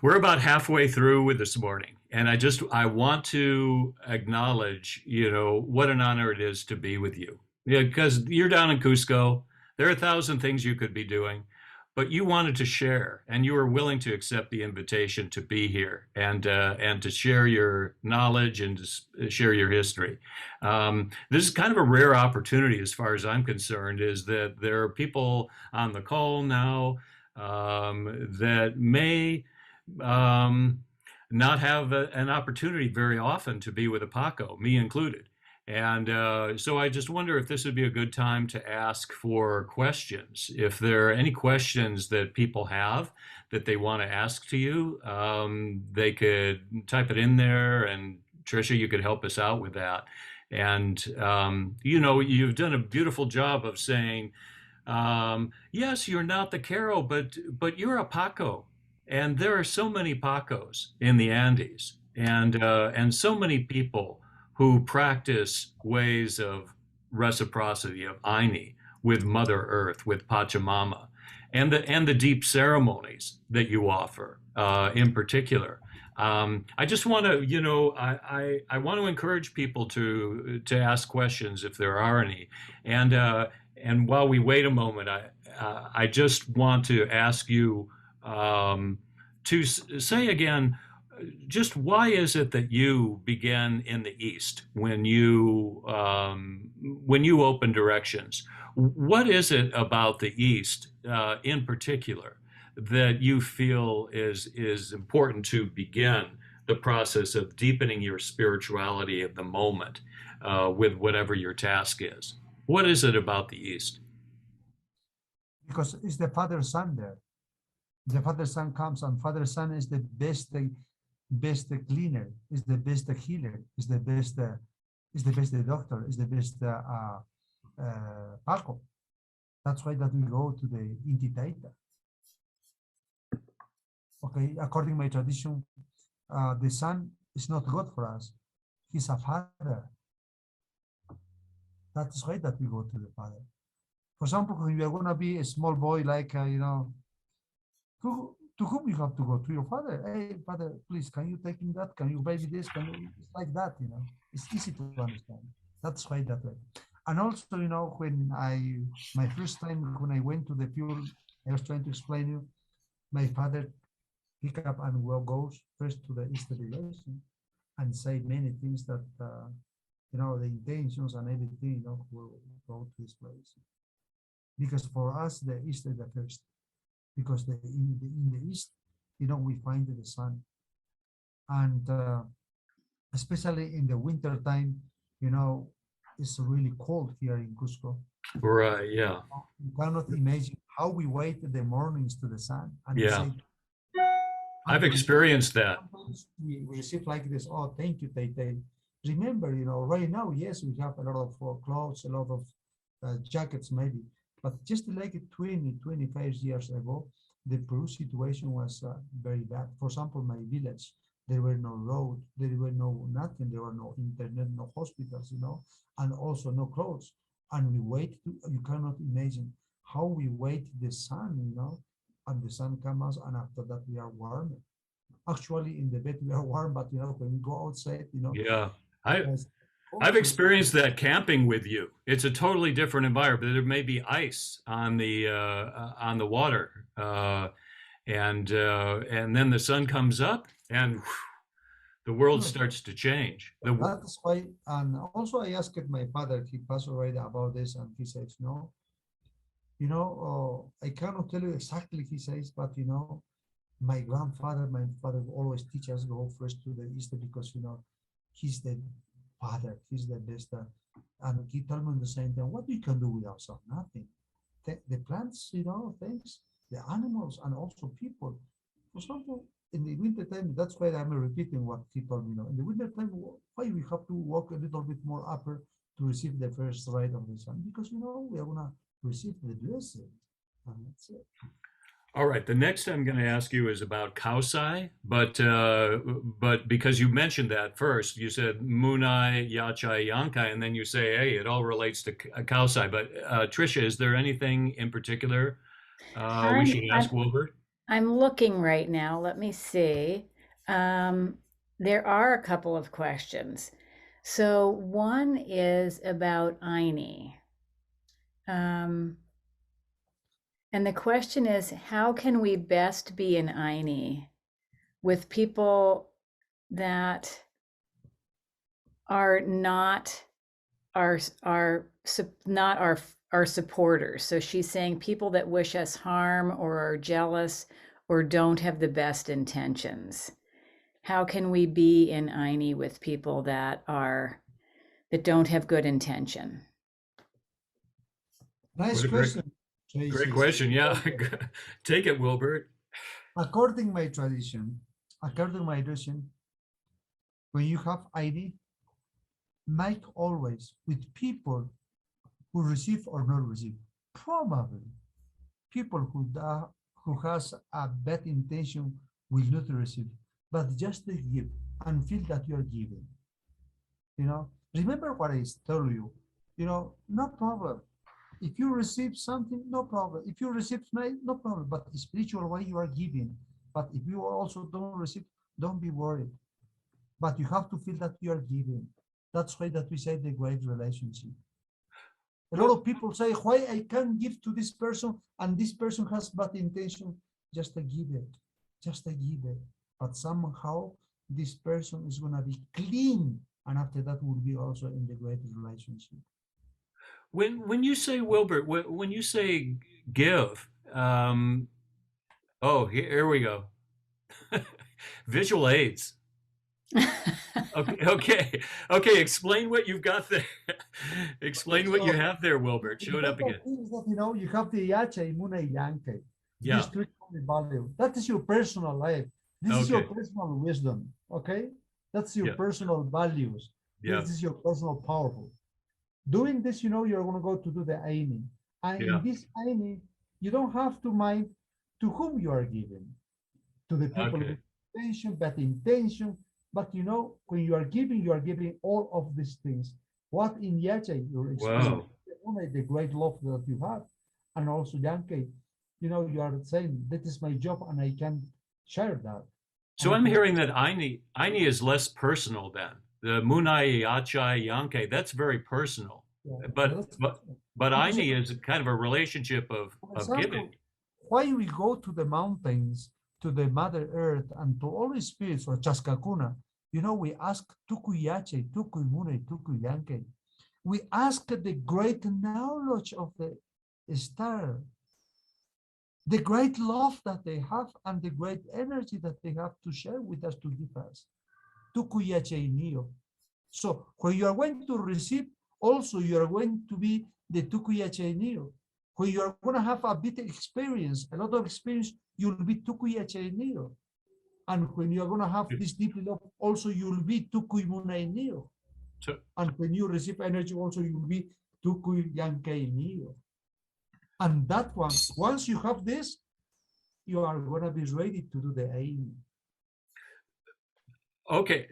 We're about halfway through with this morning, and I want to acknowledge, what an honor it is to be with you. Yeah, because you're down in Cusco. There are 1,000 things you could be doing, but you wanted to share, and you were willing to accept the invitation to be here and to share your knowledge and to share your history. This is kind of a rare opportunity, as far as I'm concerned, is that there are people on the call now that may not have an opportunity very often to be with a Paco, me included. And so I just wonder if this would be a good time to ask for questions. If there are any questions that people have that they want to ask to you, they could type it in there, and Tricia, you could help us out with that. And, you've done a beautiful job of saying, yes, you're not the Caro, but you're a Paco. And there are so many Paqos in the Andes, and so many people who practice ways of reciprocity, of Aini, with Mother Earth, with Pachamama, and the deep ceremonies that you offer, in particular. I just want to, I want to encourage people to ask questions if there are any, and while we wait a moment, I just want to ask you to say again, just why is it that you began in the East when you open directions? What is it about the East, in particular, that you feel is important to begin the process of deepening your spirituality at the moment, with whatever your task is? What is it about the East? Because it's the Father Son there. The Father Son comes, and Father Son is the best cleaner, is the best healer, is the best doctor, is the best Paco. That's why that we go to the Inti Taita. Okay, according to my tradition, the Son is not God for us. He's a Father. That is why that we go to the Father. For example, when you are going to be a small boy, like, to whom you have to go? To your father. Hey, Father, please, can you take him that? Can you buy me this? Can you? It's like that, It's easy to understand. That's why that way. And also, when my first time when I went to the field, I was trying to explain you, my father pick up and goes first to the East delegation and say many things that, the intentions and everything, will go to this place. Because for us, the East is the first. Because in the East, we find the sun. And especially in the winter time, it's really cold here in Cusco. Right, yeah. You cannot imagine how we wait the mornings to the sun. And yeah. I've experienced that. We receive like this, oh, thank you, Tay. Remember, right now, yes, we have a lot of clothes, a lot of jackets maybe, but just like 20, 25 years ago, the Peru situation was very bad. For example, my village, there were no roads, there were no nothing, there were no internet, no hospitals, and also no clothes. And we wait, you cannot imagine how we wait the sun, and the sun comes, and after that we are warm. Actually, in the bed we are warm, but when we go outside, Yeah, I've experienced that camping with you. It's a totally different environment. There may be ice on the water, and then the sun comes up, and whew, the world starts to change. That's why, and also I asked my father. He passed already about this, and he says no. I cannot tell you exactly, he says, but my father always teach us go first to the East because he's the father, he's the best, and he told me the same thing. What we can do without sun? Nothing. The plants, things the animals and also people. For example, in the winter time, that's why I'm repeating what he told me. In the winter time, why we have to walk a little bit more upper to receive the first light of the sun? Because we are gonna receive the blessing, and that's it. All right. The next I'm going to ask you is about Kausai, but because you mentioned that first, you said Munai, Yachai, Yankai, and then you say, hey, it all relates to Kausai. But Tricia, is there anything in particular we should ask Wilbert? I'm looking right now. Let me see. There are a couple of questions. So one is about Aini. And the question is, how can we best be an Aini with people that are not our supporters? So she's saying people that wish us harm or are jealous or don't have the best intentions. How can we be in Aini with people that don't have good intention? Nice question. Great question. Yeah. Take it, Wilbert. According to my tradition, when you have ID, make always with people who receive or not receive. Probably people who has a bad intention will not receive, but just to give and feel that you are giving. Remember what I told you. No problem. If you receive something, no problem. If you receive no problem. But the spiritual way you are giving. But if you also don't receive, don't be worried. But you have to feel that you are giving. That's why that we say the great relationship. A lot of people say, why I can't give to this person and this person has bad intention? Just to give it. Just to give it. But somehow this person is going to be clean. And after that will be also in the great relationship. When you say, Wilbert, when you say give, here we go. Visual aids. Okay. Explain what you've got there. Explain what you have there, Wilbert. Show it up again. You have the Yacha, Imuna, Yanke. Yeah. These three value. That is your personal life. This is your personal wisdom. Okay. That's your personal values. Yeah. This is your personal powerful. Doing this, you're going to go to do the Aini. And in this Aini, you don't have to mind to whom you are giving. To the people with intention, bad intention. But when you are giving all of these things. What in Yache, you're expressing the great love that you have. And also Yanke, you are saying, that is my job and I can share that. So I'm hearing that Aini is less personal then. The Munai, Achai, Yanke, that's very personal. Yeah, but Aini is kind of a relationship of giving. Why we go to the mountains, to the Mother Earth, and to all the spirits or Chaskakuna, we ask Tuku Yache, Tuku Munai, Tuku Yanke. We ask the great knowledge of the star, the great love that they have, and the great energy that they have to share with us, to give us. So when you are going to receive, also you are going to be the Tukuyache Neo. When you are going to have a bit of experience, a lot of experience, you will be Tukuyache Neo. And when you are going to have this deep love, also you will be Tukuymunai Neo. And when you receive energy, also you will be Tukuyanke Neo. And that one, once you have this, you are going to be ready to do the Aini. Okay,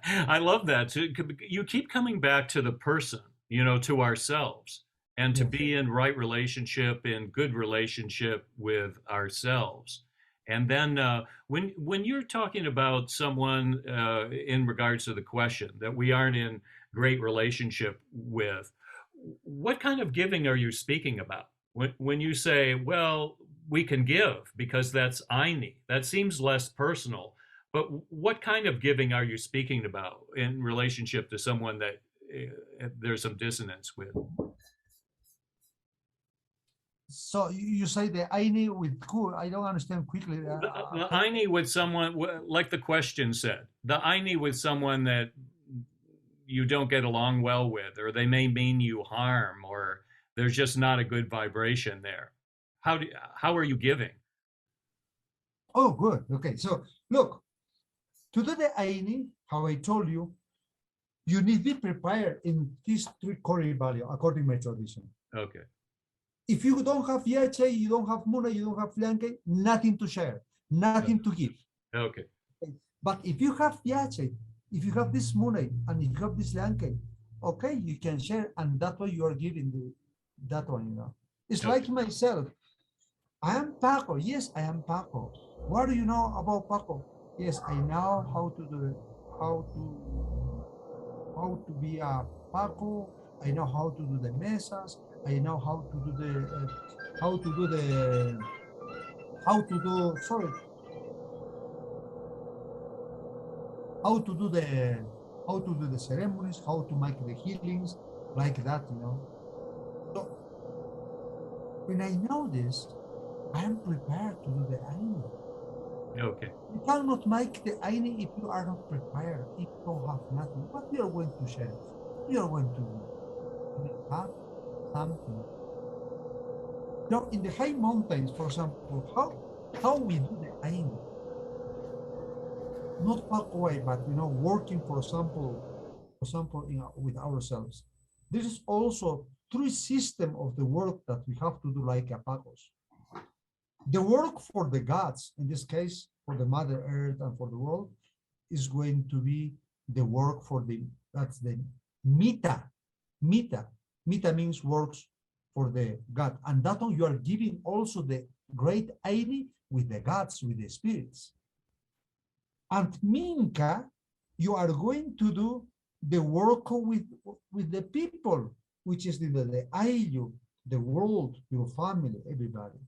I love that. So you keep coming back to the person, to ourselves, and to be in right relationship, in good relationship with ourselves. And then when you're talking about someone in regards to the question that we aren't in great relationship with, what kind of giving are you speaking about? When you say, well, we can give because that's Aini, that seems less personal. But what kind of giving are you speaking about in relationship to someone that there's some dissonance with? So you say the Aini with cool. I don't understand quickly. The Aini with someone, like the question said, the Aini with someone that you don't get along well with, or they may mean you harm, or there's just not a good vibration there. how are you giving? Oh, good. Okay, so look, to do the Aini, how I told you, you need to be prepared in these three core values, according to my tradition. Okay. If you don't have Yache, you don't have Muna, you don't have Flanke, nothing to share, nothing to give. Okay. But if you have Yache, if you have this Muna, and if you have this Flanke, okay, you can share, and that's why you are giving that one, you know. It's Okay. like myself. I am Paco. Yes, I am Paco. What do you know about Paco? Yes, I know how to do how to be a Paco. I know how to do the mesas. I know how to do the sorry, how to do the ceremonies, how to make the healings, like that, you know. So when I know this, I am prepared to do the Aini. Okay. You cannot make the Aini if you are not prepared, if you don't have nothing. What you are going to share? What you are going to do? You have something. Now, in the high mountains, for example, how we do the Aini? Not far away, but you know, working, for example, with ourselves. This is also through system of the work that we have to do, like a Paqos. The work for the gods, in this case, for the Mother Earth and for the world, is going to be the work for that's the Mita. Mita. Mita means works for the God. And that one you are giving also the great Aini with the gods, with the spirits. And Minka, you are going to do the work with the people, which is the Ayu, the world, your family, everybody.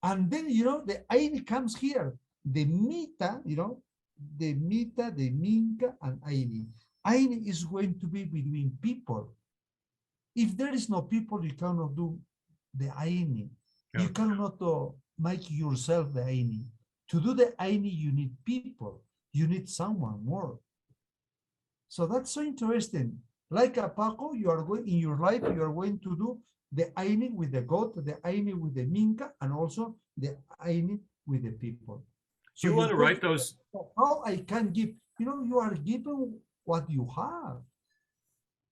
And then, you know, the Aini comes here. The Mita, you know, the Mita, the Minka, and Aini. Aini is going to be between people. If there is no people, you cannot do the Aini. You cannot make yourself the Aini. To do the Aini, you need people. You need someone more. So that's so interesting. Like a Paco, you are going in your life, you are going to do the Aini with the God, the Aini with the Minka, and also the Aini with the people. So you want to write those? How I can give? You know, you are given what you have.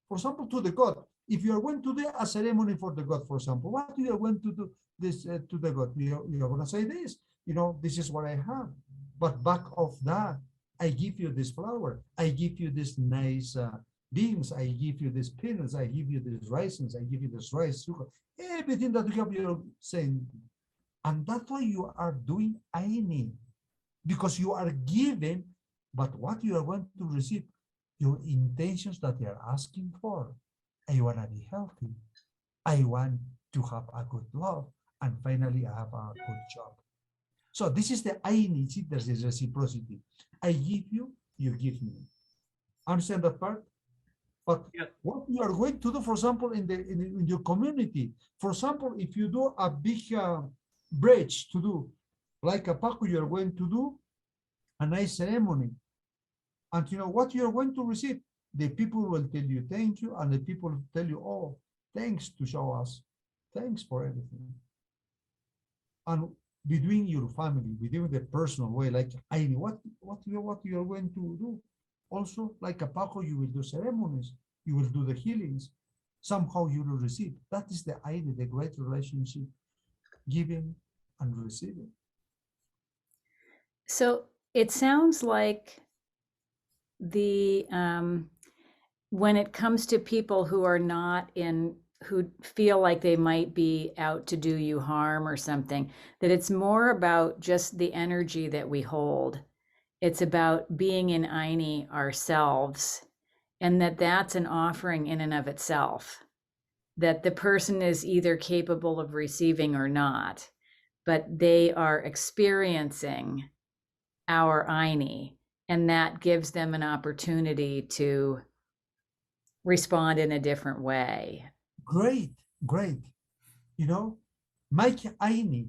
For example, to the God. If you are going to do a ceremony for the God, for example, what you are going to do this to the God? You are going to say this. You know, this is what I have. But back of that, I give you this flower. I give you this nice beans. I give you this peanuts. I give you this raisins. I give you this rice, sugar. Everything that you have, you're saying. And that's why you are doing Aini. Because you are given, but what you are going to receive, your intentions that you are asking for. I want to be healthy. I want to have a good love. And finally, I have a good job. So this is the Aini. See, there's this reciprocity. I give you, you give me. Understand that part? But what you are going to do, for example, in your community, for example, if you do a big bridge to do, like a Paco, you are going to do a nice ceremony. And you know what you are going to receive? The people will tell you thank you, and the people will tell you, oh, thanks to show us. Thanks for everything. And between your family, within the personal way, like Aini, what you are going to do? Also, like a Paco, you will do ceremonies, you will do the healings. Somehow you will receive. That is the Aini, the great relationship, giving and receiving. So it sounds like the when it comes to people who are not in, who feel like they might be out to do you harm or something, that it's more about just the energy that we hold. It's about being in Aini ourselves, and that's an offering in and of itself, that the person is either capable of receiving or not, but they are experiencing our Aini, and that gives them an opportunity to respond in a different way. Great, great. You know, make Aini,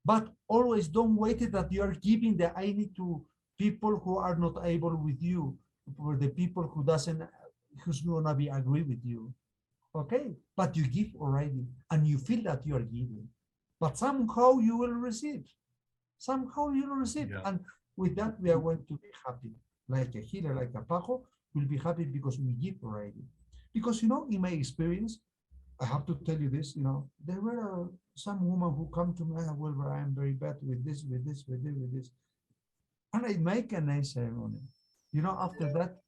but always don't wait that you are giving the Aini to people who are not able with you, for the people who's gonna be agree with you. Okay, but you give already, and you feel that you are giving, but somehow you will receive. Somehow you will receive, Yeah. and with that we are going to be happy. Like a healer, like a Paqos, will be happy because we give already. Because in my experience, I have to tell you this. There were some women who come to me, Wilbur, I am very bad with this, with this, with this, with this, and I make a nice ceremony. After that,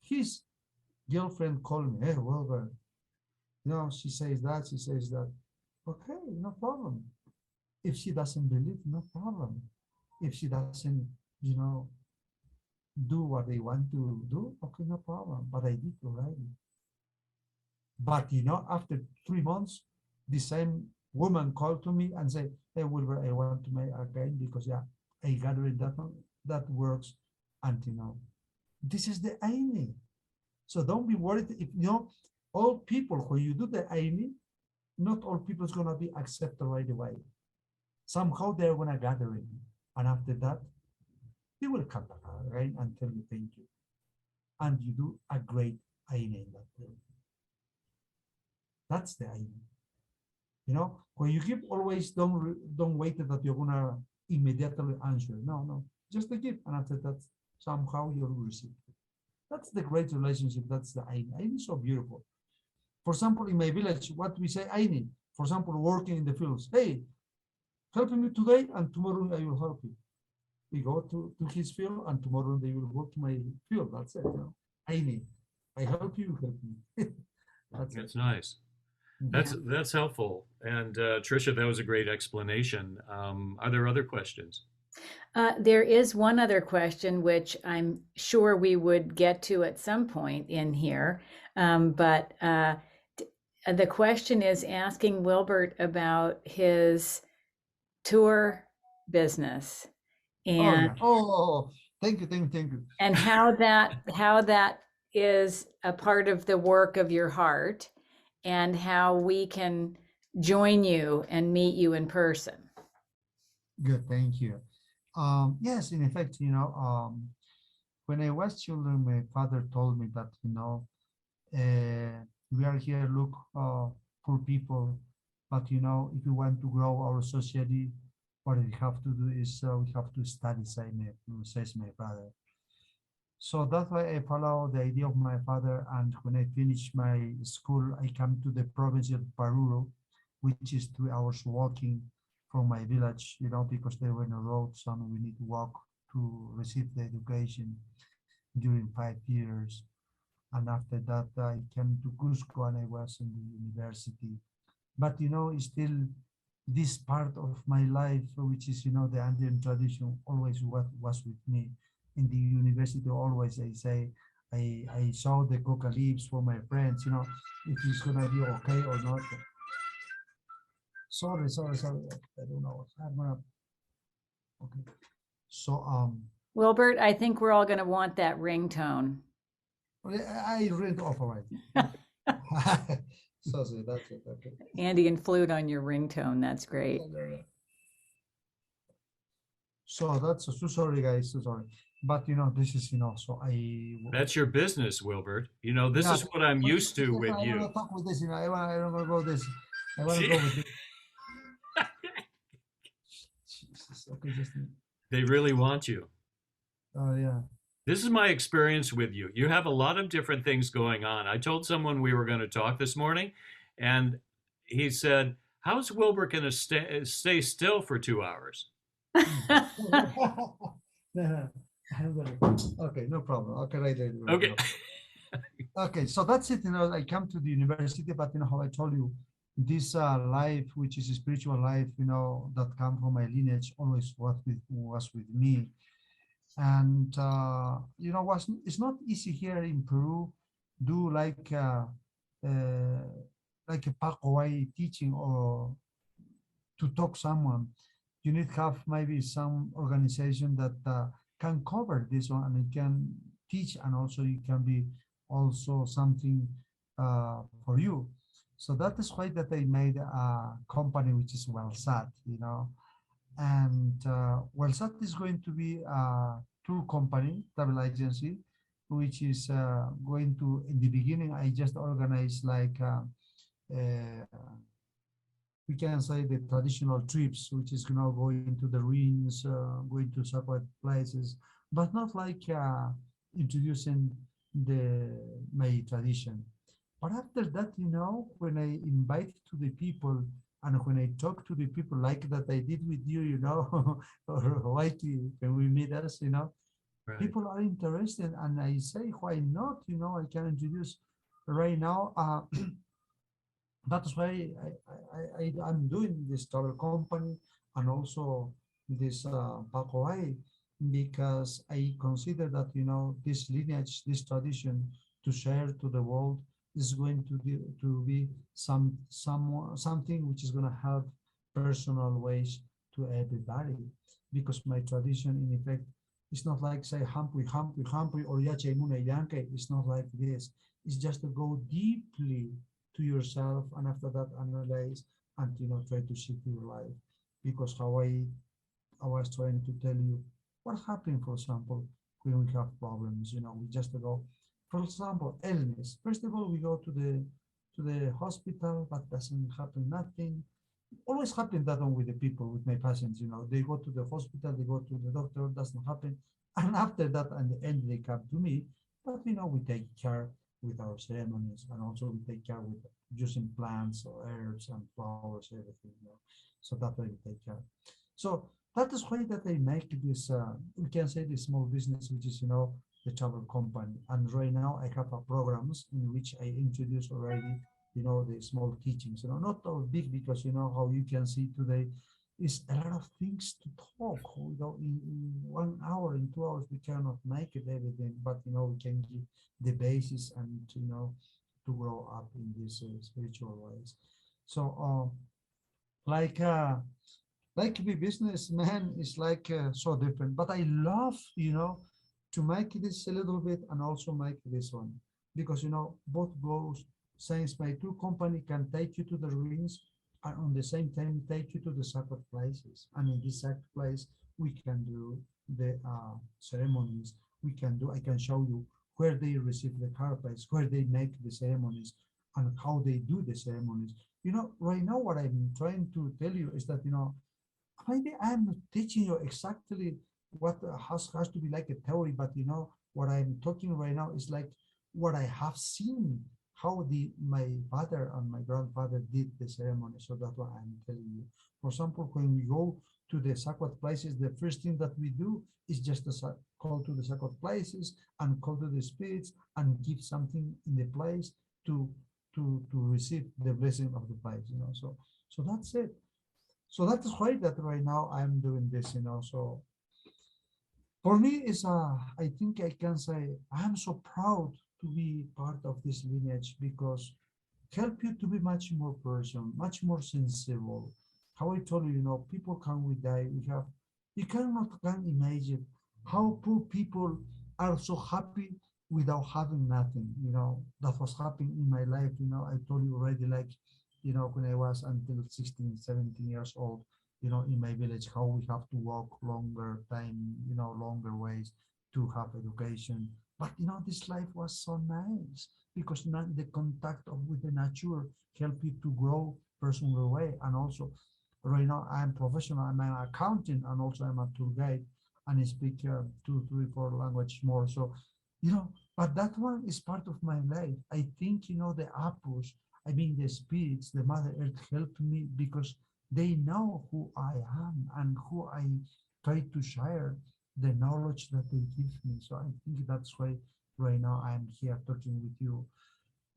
his girlfriend called me, hey, Wilbur, she says that, she says that. Okay, no problem. If she doesn't believe, no problem. If she doesn't, do what they want to do, okay, no problem. But I did already. But after 3 months, the same woman called to me and said, hey, Wilbur, I want to make again because I gathered that works. And this is the aiming. So don't be worried if all people, when you do the aiming, not all people is gonna be accepted right away. Somehow they're gonna gather in. And after that, they will come back again and tell you thank you. And you do a great aiming that day. That's the aiming. When you give, always don't wait that you're gonna immediately answer. No, just the gift, and after that, somehow you'll receive. That's the great relationship. That's the aiming. Aiming is so beautiful. For example, in my village, what we say, aiming. For example, working in the fields. Hey, help me today, and tomorrow I will help you. We go to his field, and tomorrow they will go to my field. That's it. Aiming. I help you, help me. That's nice. That's helpful. And Tricia, that was a great explanation. Are there other questions? There is one other question, which I'm sure we would get to at some point in here. But the question is asking Wilbert about his tour business and thank you. And how that is a part of the work of your heart, and how we can join you and meet you in person. Good, thank you. Yes, in effect, when I was children, my father told me that, we are here, look, for people, but, if you want to grow our society, what we have to do is we have to study, says my father. So that's why I follow the idea of my father. And when I finish my school, I come to the province of Peru, which is 2 hours walking from my village, because there were no roads and we need to walk to receive the education during 5 years. And after that, I came to Cusco and I was in the university. But, it's still this part of my life, which is, the Andean tradition, always what was with me. In the university, always I say, I saw the coca leaves for my friends, if it's gonna be okay or not. Sorry. I don't know. I'm gonna. Okay. So Wilbert, I think we're all gonna want that ringtone. I read off already. So that's it. Okay. Andean flute on your ringtone. That's great. So that's so sorry, guys. So sorry. But this is so That's your business, Wilbert. This is what I'm used to with you. I want to talk with this. I don't want to go this. I want to go with this. Jesus, okay, They really want you. Oh yeah. This is my experience with you. You have a lot of different things going on. I told someone we were going to talk this morning, and he said, "How's Wilbert going to stay still for 2 hours?" Okay, no problem. Okay, later. Okay. Okay, so that's it. I come to the university, but how I told you, this life, which is a spiritual life, that come from my lineage, always was with me. And it's not easy here in Peru do like a Paqos teaching or to talk someone. You need to have maybe some organization that can cover this one and it can teach, and also it can be also something for you. So that is why that I made a company which is WellSat, and WellSat is going to be a tour company, travel agency, which is going to, in the beginning, I just organized like, we can say the traditional trips, which is going to the ruins, going to sacred places, but not like introducing my tradition. But after that, when I invite to the people and when I talk to the people like that I did with you, or Wakeley, when we meet us, Right. people are interested, and I say, why not? I can introduce right now. That's why I'm doing this travel company and also this Paqos, because I consider that this lineage, this tradition to share to the world is going to be something which is going to have personal ways to everybody, because my tradition in effect is not like say Hampiq or Yache Mune Yanke. It's not like this. It's just to go deeply to yourself, and after that analyze and try to shift your life. Because how I was trying to tell you what happened, for example, when we have problems, we just go, for example, illness. First of all, we go to the hospital, but doesn't happen nothing. Always happen that one with the people, with my patients, they go to the hospital, they go to the doctor, doesn't happen. And after that, at the end, they come to me, but we take care with our ceremonies, and also we take care with using plants or herbs and flowers, everything. So that way we take care. So that is why that I make this. We can say this small business, which is the travel company. And right now I have programs in which I introduce already the small teachings. Not all big, because how you can see today is a lot of things to talk. In 1 hour, in 2 hours, we cannot make it everything, but we can give the basis and to grow up in these spiritual ways. So like to be businessman is like so different, but I love to make this a little bit and also make this one, because both goes, since my two company can take you to the ruins and on the same time take you to the sacred places, and in this sacred place we can do the ceremonies. I can show you where they receive the carpets, where they make the ceremonies, and how they do the ceremonies. Right now what I'm trying to tell you is that maybe I'm not teaching you exactly what has to be like a theory, but what I'm talking right now is like what I have seen, how my father and my grandfather did the ceremony. So that's what I'm telling you. For example, when we go to the sacred places, the first thing that we do is just to call to the sacred places and call to the spirits and give something in the place to receive the blessing of the place. So that's it. So that is why that right now I'm doing this. So for me, I think I can say I'm so proud to be part of this lineage, because help you to be much more person, much more sensible. How I told you, people can we die. You can imagine how poor people are so happy without having nothing. That was happening in my life. I told you already, like, when I was until 16, 17 years old, in my village, how we have to walk longer time, longer ways to have education. But this life was so nice, because the contact with the nature help you to grow personal way. And also right now I'm professional, I'm an accountant, and also I'm a tour guide, and I speak 2, 3, 4 language more. So but that one is part of my life. I think the Apus, the spirits, the Mother Earth helped me, because they know who I am and who I try to share the knowledge that they give me. So I think that's why right now I'm here talking with you.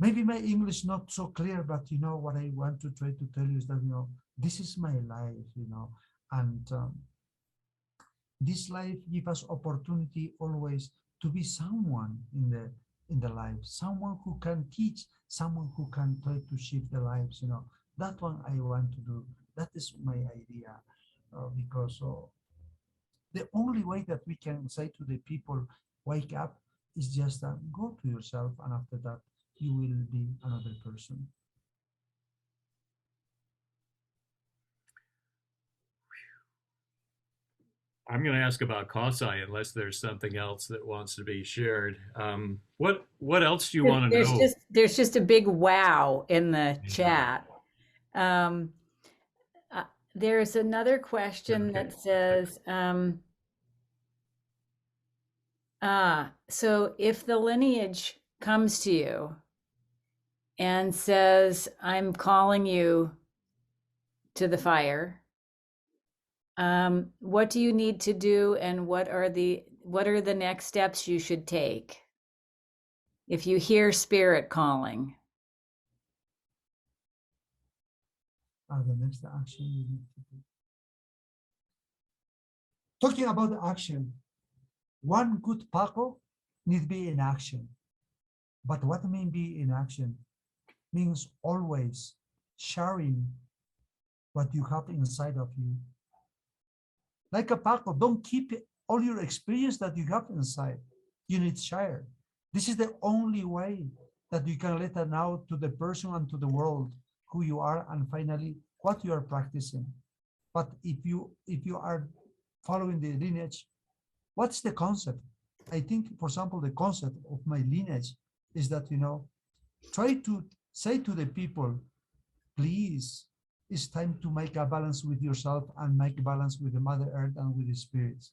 Maybe my English not so clear, but what I want to try to tell you is that this is my life, and this life gives us opportunity always to be someone in the life, someone who can teach, someone who can try to shift the lives. That one I want to do. That is my idea, because the only way that we can say to the people, wake up, is just go to yourself, and after that you will be another person. I'm going to ask about Colcha unless there's something else that wants to be shared. What else do you want to know? There's just a big wow in the chat. Um, there's another question Okay. that says, so if the lineage comes to you and says, I'm calling you to the fire, what do you need to do, and what are the next steps you should take if you hear spirit calling? The next action you need to do. Talking about the action, one good Paco needs to be in action. But what mean be in action? Means always sharing what you have inside of you. Like a Paco, don't keep all your experience that you have inside. You need to share. This is the only way that you can let it out to the person and to the world who you are, and finally what you are practicing. But if you are following the lineage, what's the concept? I think, for example, the concept of my lineage is that, try to say to the people, please, it's time to make a balance with yourself and make a balance with the Mother Earth and with the spirits.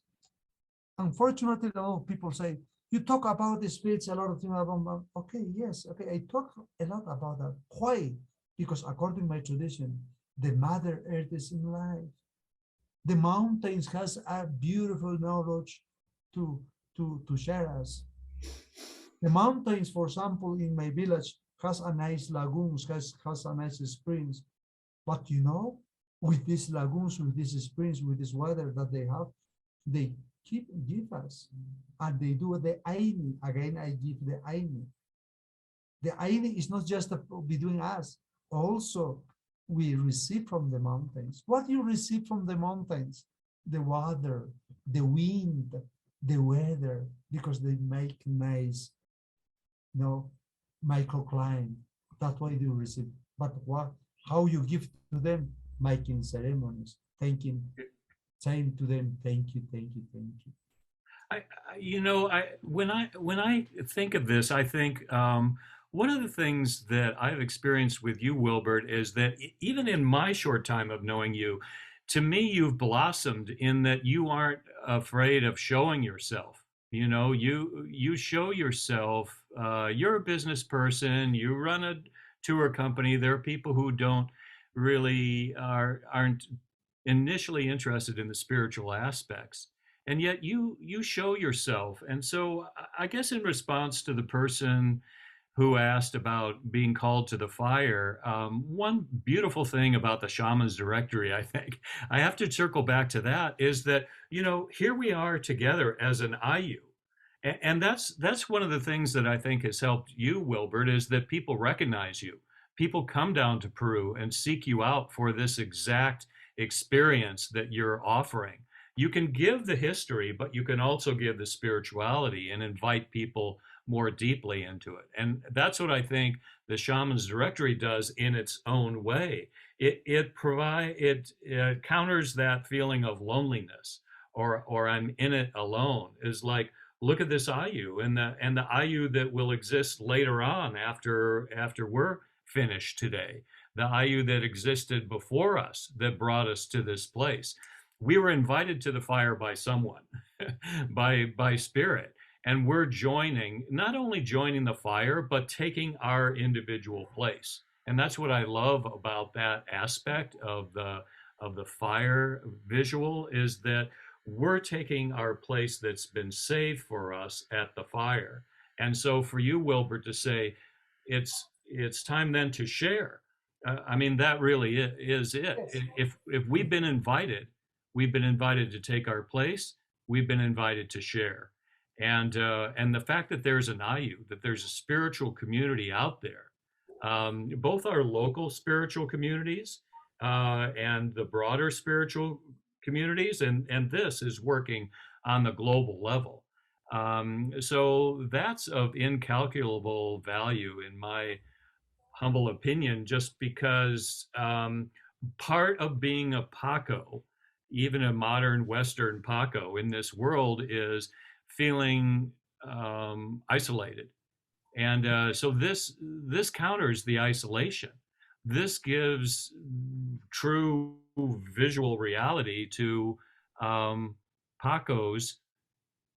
Unfortunately, a lot of people say, you talk about the spirits a lot of things about, okay, yes, okay, I talk a lot about that. Why? Because according to my tradition, the Mother Earth is in life. The mountains has a beautiful knowledge to share us. The mountains, for example, in my village has a nice lagoons, has a nice springs. But with these lagoons, with these springs, with this weather that they have, they give us. And they do the Aini. Again, I give the Aini. The Aini is not just between us. Also, we receive from the mountains. What you receive from the mountains? The water, the wind, the weather, because they make nice, microclimate. That's why you receive. But how you give to them? Making ceremonies, saying to them, thank you, thank you, thank you. When I think of this, I think one of the things that I've experienced with you, Wilbert, is that even in my short time of knowing you, to me, you've blossomed in that you aren't afraid of showing yourself. You show yourself. You're a business person. You run a tour company. There are people who don't really aren't initially interested in the spiritual aspects, and yet you show yourself. And so I guess in response to the person who asked about being called to the fire, one beautiful thing about the Shamans Directory, I think I have to circle back to that, is that here we are together as an IU. And that's one of the things that I think has helped you, Wilbert, is that people recognize you. People come down to Peru and seek you out for this exact experience that you're offering. You can give the history, but you can also give the spirituality and invite people more deeply into it. And that's what I think the Shamans Directory does in its own way. It counters that feeling of loneliness or I'm in it alone. Is like, look at this IU and the IU that will exist later on after we're finished today. The IU that existed before us that brought us to this place. We were invited to the fire by someone, by spirit, and we're not only joining the fire, but taking our individual place. And that's what I love about that aspect of the fire visual, is that we're taking our place that's been saved for us at the fire. And so for you, Wilbert, to say it's time then to share. I mean, that really is it. Yes. If we've been invited to take our place. We've been invited to share, and the fact that there's an IU, that there's a spiritual community out there, both our local spiritual communities and the broader spiritual communities, and this is working on the global level. So that's of incalculable value in my humble opinion, just because part of being a Paco even a modern Western Paco in this world is feeling isolated. And so this counters the isolation. This gives true visual reality to Paqos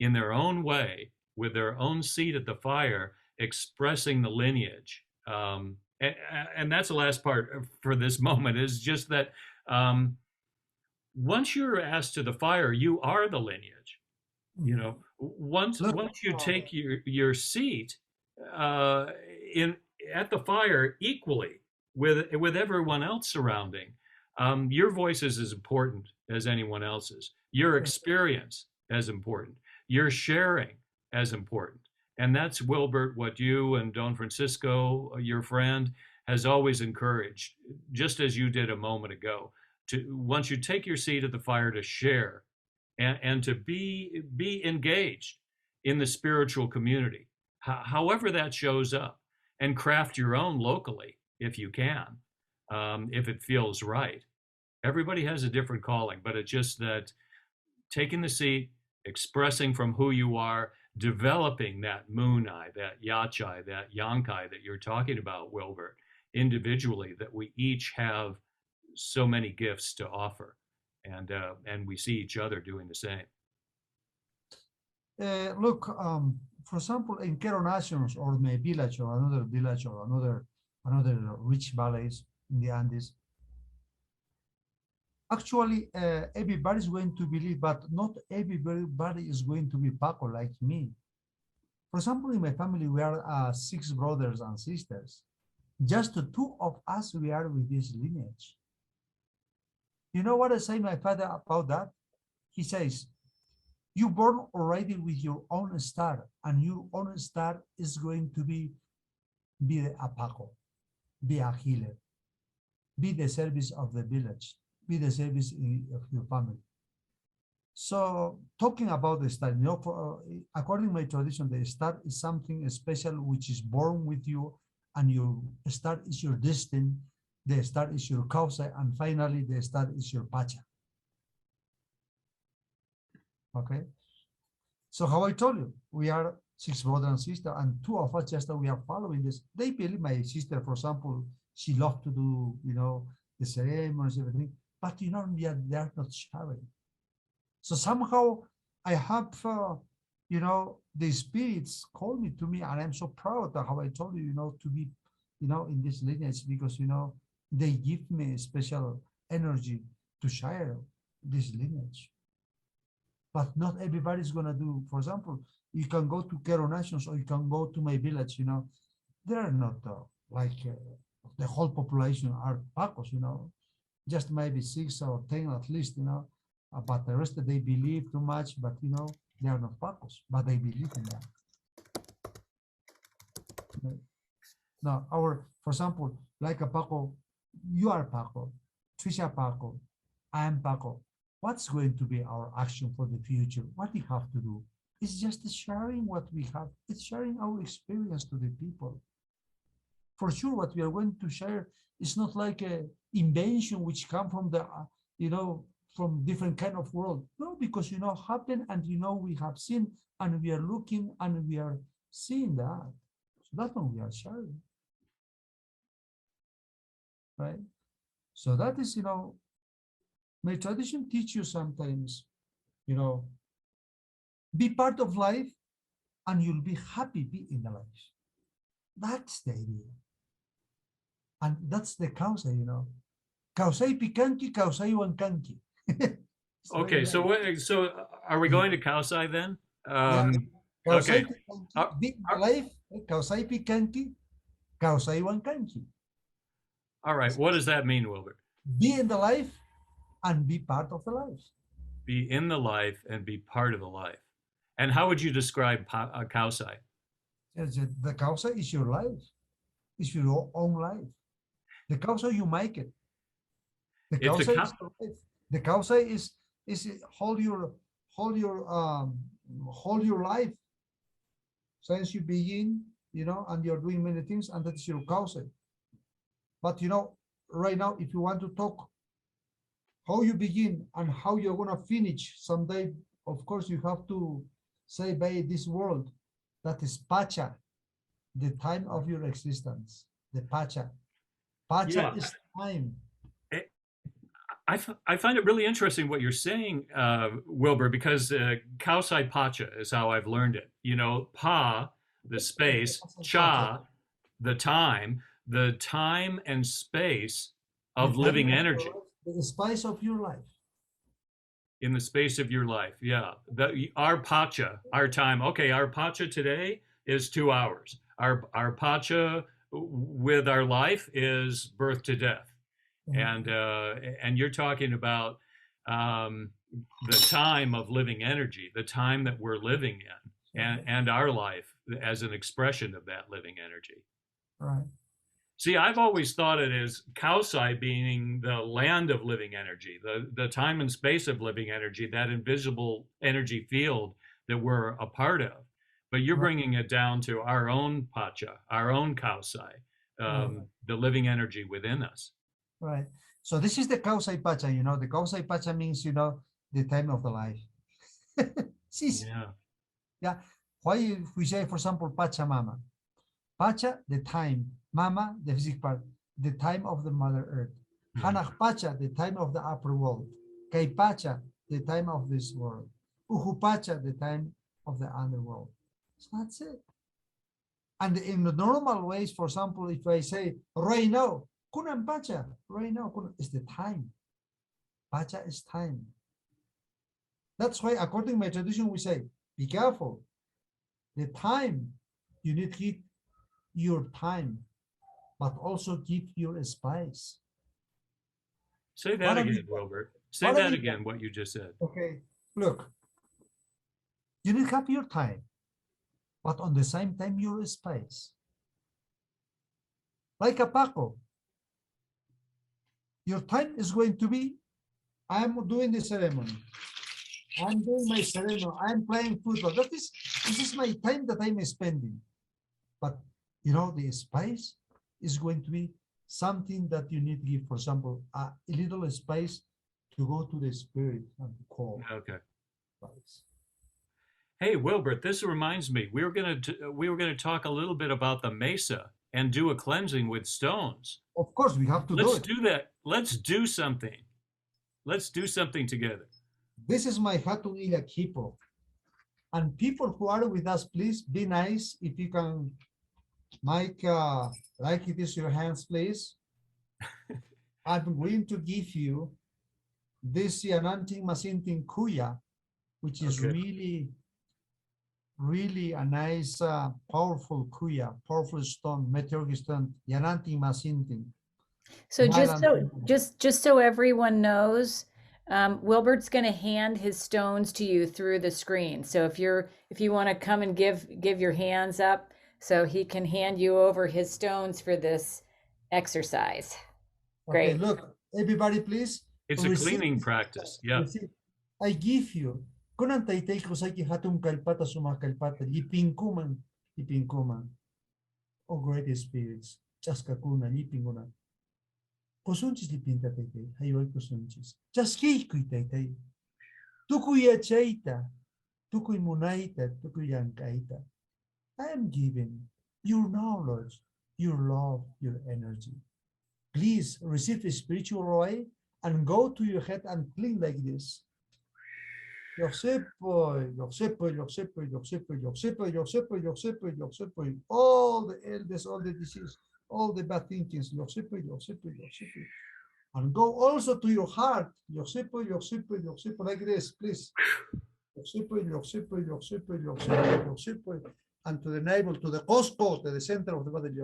in their own way, with their own seat at the fire, expressing the lineage. And that's the last part for this moment, is just that once you're asked to the fire, you are the lineage. You know, once you take your seat in at the fire equally with everyone else surrounding, your voice is as important as anyone else's. Your experience as important. Your sharing as important. And that's, Wilbert, what you and Don Francisco, your friend, has always encouraged, just as you did a moment ago, to once you take your seat at the fire, to share and to be engaged in the spiritual community, however that shows up, and craft your own locally if you can, if it feels right. Everybody has a different calling, but it's just that taking the seat, expressing from who you are, developing that moon eye, that yachai, that yankai that you're talking about, Wilbert, individually, that we each have so many gifts to offer, and we see each other doing the same. Look, for example, in Quero Nations or my village or another village or another rich valleys in the Andes, actually, everybody's going to believe, but not everybody is going to be Paco like me. For example, in my family, we are 6 brothers and sisters. Just 2 of us, we are with this lineage. You know what I say my father about that? He says, you born already with your own star, and your own star is going to be a Paco, be a healer, be the service of the village, be the service of your family. So talking about the star, you know, according to my tradition, the star is something special which is born with you, and your star is your destiny, the star is your causa, and finally the star is your pacha. Okay. So how I told you, we are 6 brothers and sisters, and 2 of us just we are following this. They believe, my sister, for example, she loved to do, you know, the ceremonies, everything, but you know, they are not sharing. So somehow I have, you know, the spirits call me to me, and I'm so proud of how I told you, you know, to be, you know, in this lineage, because, you know, they give me a special energy to share this lineage. But not everybody's gonna do. For example, you can go to Quero Nations or you can go to my village, you know, they're not like the whole population are Pacos, you know, just maybe 6 or 10 at least, you know, but the rest they believe too much, but you know, they are not Pacos, but they believe in that. Now, for example, like a Paco, you are Paco, Trisha Paco, I am Paco. What's going to be our action for the future? What we have to do? It's just sharing what we have. It's sharing our experience to the people. For sure, what we are going to share is not like a invention which come from the, you know, from different kind of world. No, because, you know, happen, and, you know, we have seen, and we are looking, and we are seeing that. So that's what we are sharing. Right? So that is, you know, my tradition teach you sometimes, you know, be part of life and you'll be happy be in the life. That's the idea. And that's the causa, you know. Causai picanqui, causai wancanqui. Okay, so are we going to Kausai then? Causai okay. picanqui, be in the life, causai picanqui, causai wancanqui. All right, what does that mean, Wilbert? Be in the life and be part of the life. Be in the life and be part of the life. And how would you describe Kausai? The causa is your life. It's your own life. The causa, you make it. The causa is your life. The causa is hold your life since you begin, you know, and you're doing many things, and that's your causa. But, you know, right now, if you want to talk how you begin and how you're gonna finish someday. Of course, you have to say by this world that is Pacha, the time of your existence. The Pacha. Pacha is time. I find it really interesting what you're saying, Wilbur, because Kausai Pacha is how I've learned it. You know, Pa, the space, Cha, the time and space of living energy. The space of your life. In the space of your life, yeah. Our Pacha, our time. Okay, our Pacha today is 2 hours. Our Pacha with our life is birth to death. And you're talking about the time of living energy, the time that we're living in, and our life as an expression of that living energy. Right. See, I've always thought it as Kausai being the land of living energy, the time and space of living energy, that invisible energy field that we're a part of. But you're bringing it down to our own Pacha, our own Kausai, the living energy within us. Right. So this is the Kausai Pacha, you know, the Kausai Pacha means, you know, the time of the life. Yeah. Why if we say, for example, Pachamama? Pacha, the time. Mama, the physical part, the time of the Mother Earth. Hanach Pacha, the time of the upper world. Kai Pacha, the time of this world. Uhu Pacha, the time of the underworld. So that's it. And in the normal ways, for example, if I say, right now, Kunan Pacha, right now, is the time. Pacha is time. That's why, according to my tradition, we say, be careful. The time, you need to keep your time, but also keep your space. Say that again, Wilbert. Say that again, what you just said. Okay, look, you need to have your time, but on the same time, your space. Like a Paco, your time is going to be, I'm doing the ceremony. I'm doing my ceremony. I'm playing football. This is my time that I'm spending. But you know, the space is going to be something that you need to give, for example, a little space to go to the spirit and call. Okay. Hey, Wilbert, this reminds me, we were going to talk a little bit about the mesa and do a cleansing with stones. Of course, we have to do it. Let's do that. Let's do something. Let's do something together. This is my Hatun Ila Kipo. And people who are with us, please be nice. If you can make like it is your hands, please. I'm going to give you this Yananting Masinting Kuya, which is really a nice, powerful Kuya, powerful stone, meteoric stone, Yananting Masinting. So just so everyone knows, Wilbert's going to hand his stones to you through the screen. So if you want to come and give your hands up, so he can hand you over his stones for this exercise. Great. Okay, look, everybody, please. It's a cleaning practice. Yeah. I give you. Kunan taytay ko sa hatong kalpata sumakalpata lipingkuman. Oh great spirits, just kakuna lipinguna. Kusunchis lipinta taytay, hayoy kusunchis. Just kikuy taytay. Tukuy achaita, tukuy munaita, tukuy yankaita. I am giving your knowledge, your love, your energy. Please receive the spiritual oil and go to your head and clean like this. All the elders, all the disease, all the bad thinkings, and go also to your heart, like this, please. And to the navel, to the Cusco, to the center of the body,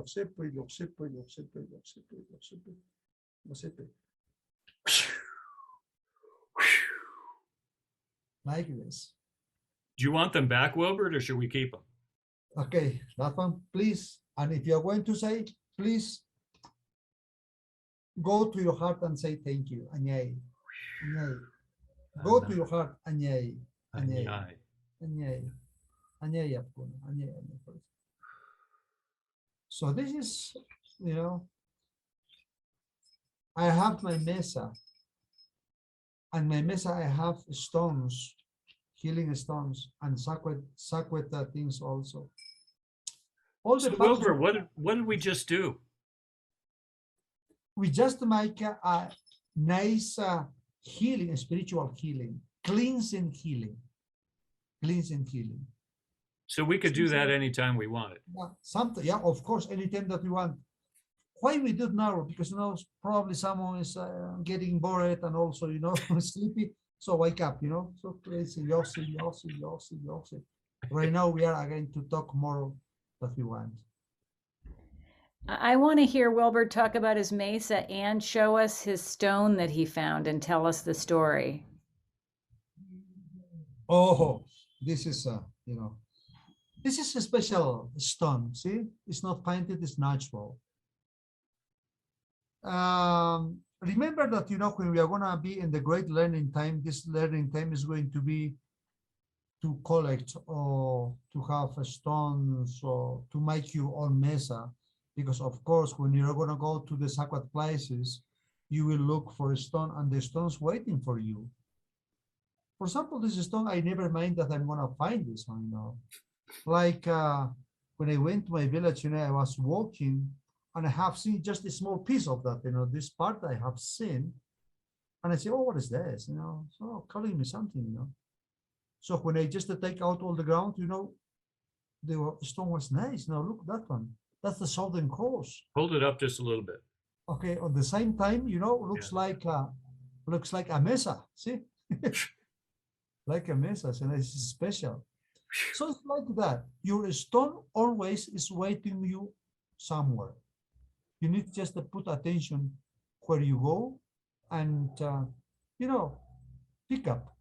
like this. Do you want them back, Wilbert, or should we keep them? Okay, that one, please. And if you're going to say, please go to your heart and say thank you. Anyay. Anyay. Go to your heart. Anyay. Anyay. Anyay. Anyay. Anyay. So this is, you know, I have my mesa. And my mesa, I have stones, healing stones, and sacred things also. All the So Paqos, Wilbur, what did we just do? we just make a nice healing, spiritual healing, cleansing healing. So we could do that anytime we wanted. Yeah, something, yeah, of course, anytime that we want. Why we do it now? Because probably someone is getting bored and also sleepy. So wake up, so crazy, yossi. Right now we are going to talk more that we want. I want to hear Wilbert talk about his mesa and show us his stone that he found and tell us the story. Oh, this is this is a special stone. See, it's not painted; it's natural. Remember that when we are gonna be in the great learning time, this learning time is going to be to collect or to have stones or to make your own mesa, because of course when you're gonna go to the sacred places, you will look for a stone and the stone's waiting for you. For example, this stone, I never mind that I'm gonna find this one. Like when I went to my village, I was walking and I have seen just a small piece of that, this part I have seen, and I say, oh, what is this? So calling me something, So when I just take out all the ground, the stone was nice. Now look, that one, that's the southern coast. Hold it up just a little bit. Okay, at the same time, looks like a mesa. See, like a mesa, and it's special. So it's like that. Your stone always is waiting you somewhere. You need just to put attention where you go and pick up.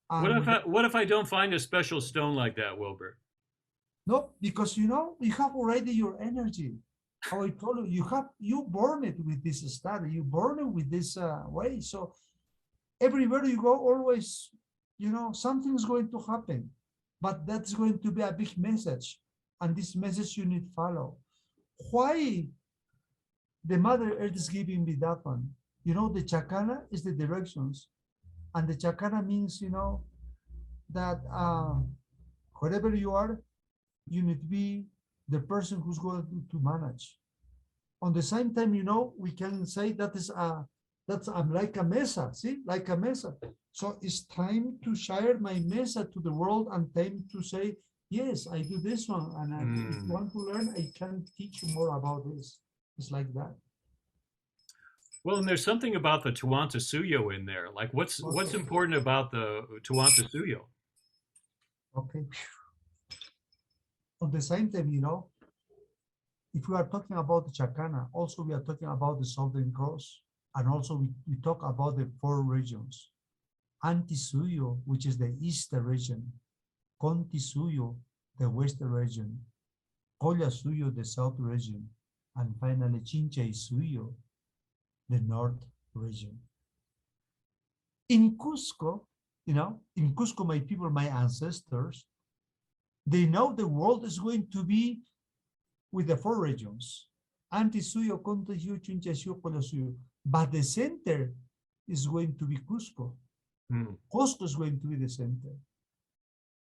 What if I don't find a special stone like that, Wilbur? No, because you have already your energy. How I told you, you born it with this study, you born it with this way. So everywhere you go, always, something's going to happen, but that's going to be a big message, and this message you need to follow. Why the Mother Earth is giving me that one? The chakana is the directions, and the chakana means, that wherever you are, you need to be the person who's going to manage. On the same time, we can say that's like a mesa, see, like a mesa. So it's time to share my mesa to the world and time to say, yes, I do this one. And if you want to learn, I can teach you more about this. It's like that. Well, and there's something about the Tuanta Suyo in there. Like what's important about the Tuanta Suyo? Okay. At the same time, if we are talking about the Chacana, also we are talking about the Southern Cross, and also we talk about the 4 regions. Antisuyo, which is the eastern region, Contisuyo, the western region, Colcha Suyo, the south region, and finally Chincha Suyo, the north region. In Cusco, in Cusco, my people, my ancestors, they know the world is going to be with the 4 regions, Antisuyo, Contisuyo, Chincha Suyo, Colcha Suyo, but the center is going to be Cusco. Cusco is going to be the center.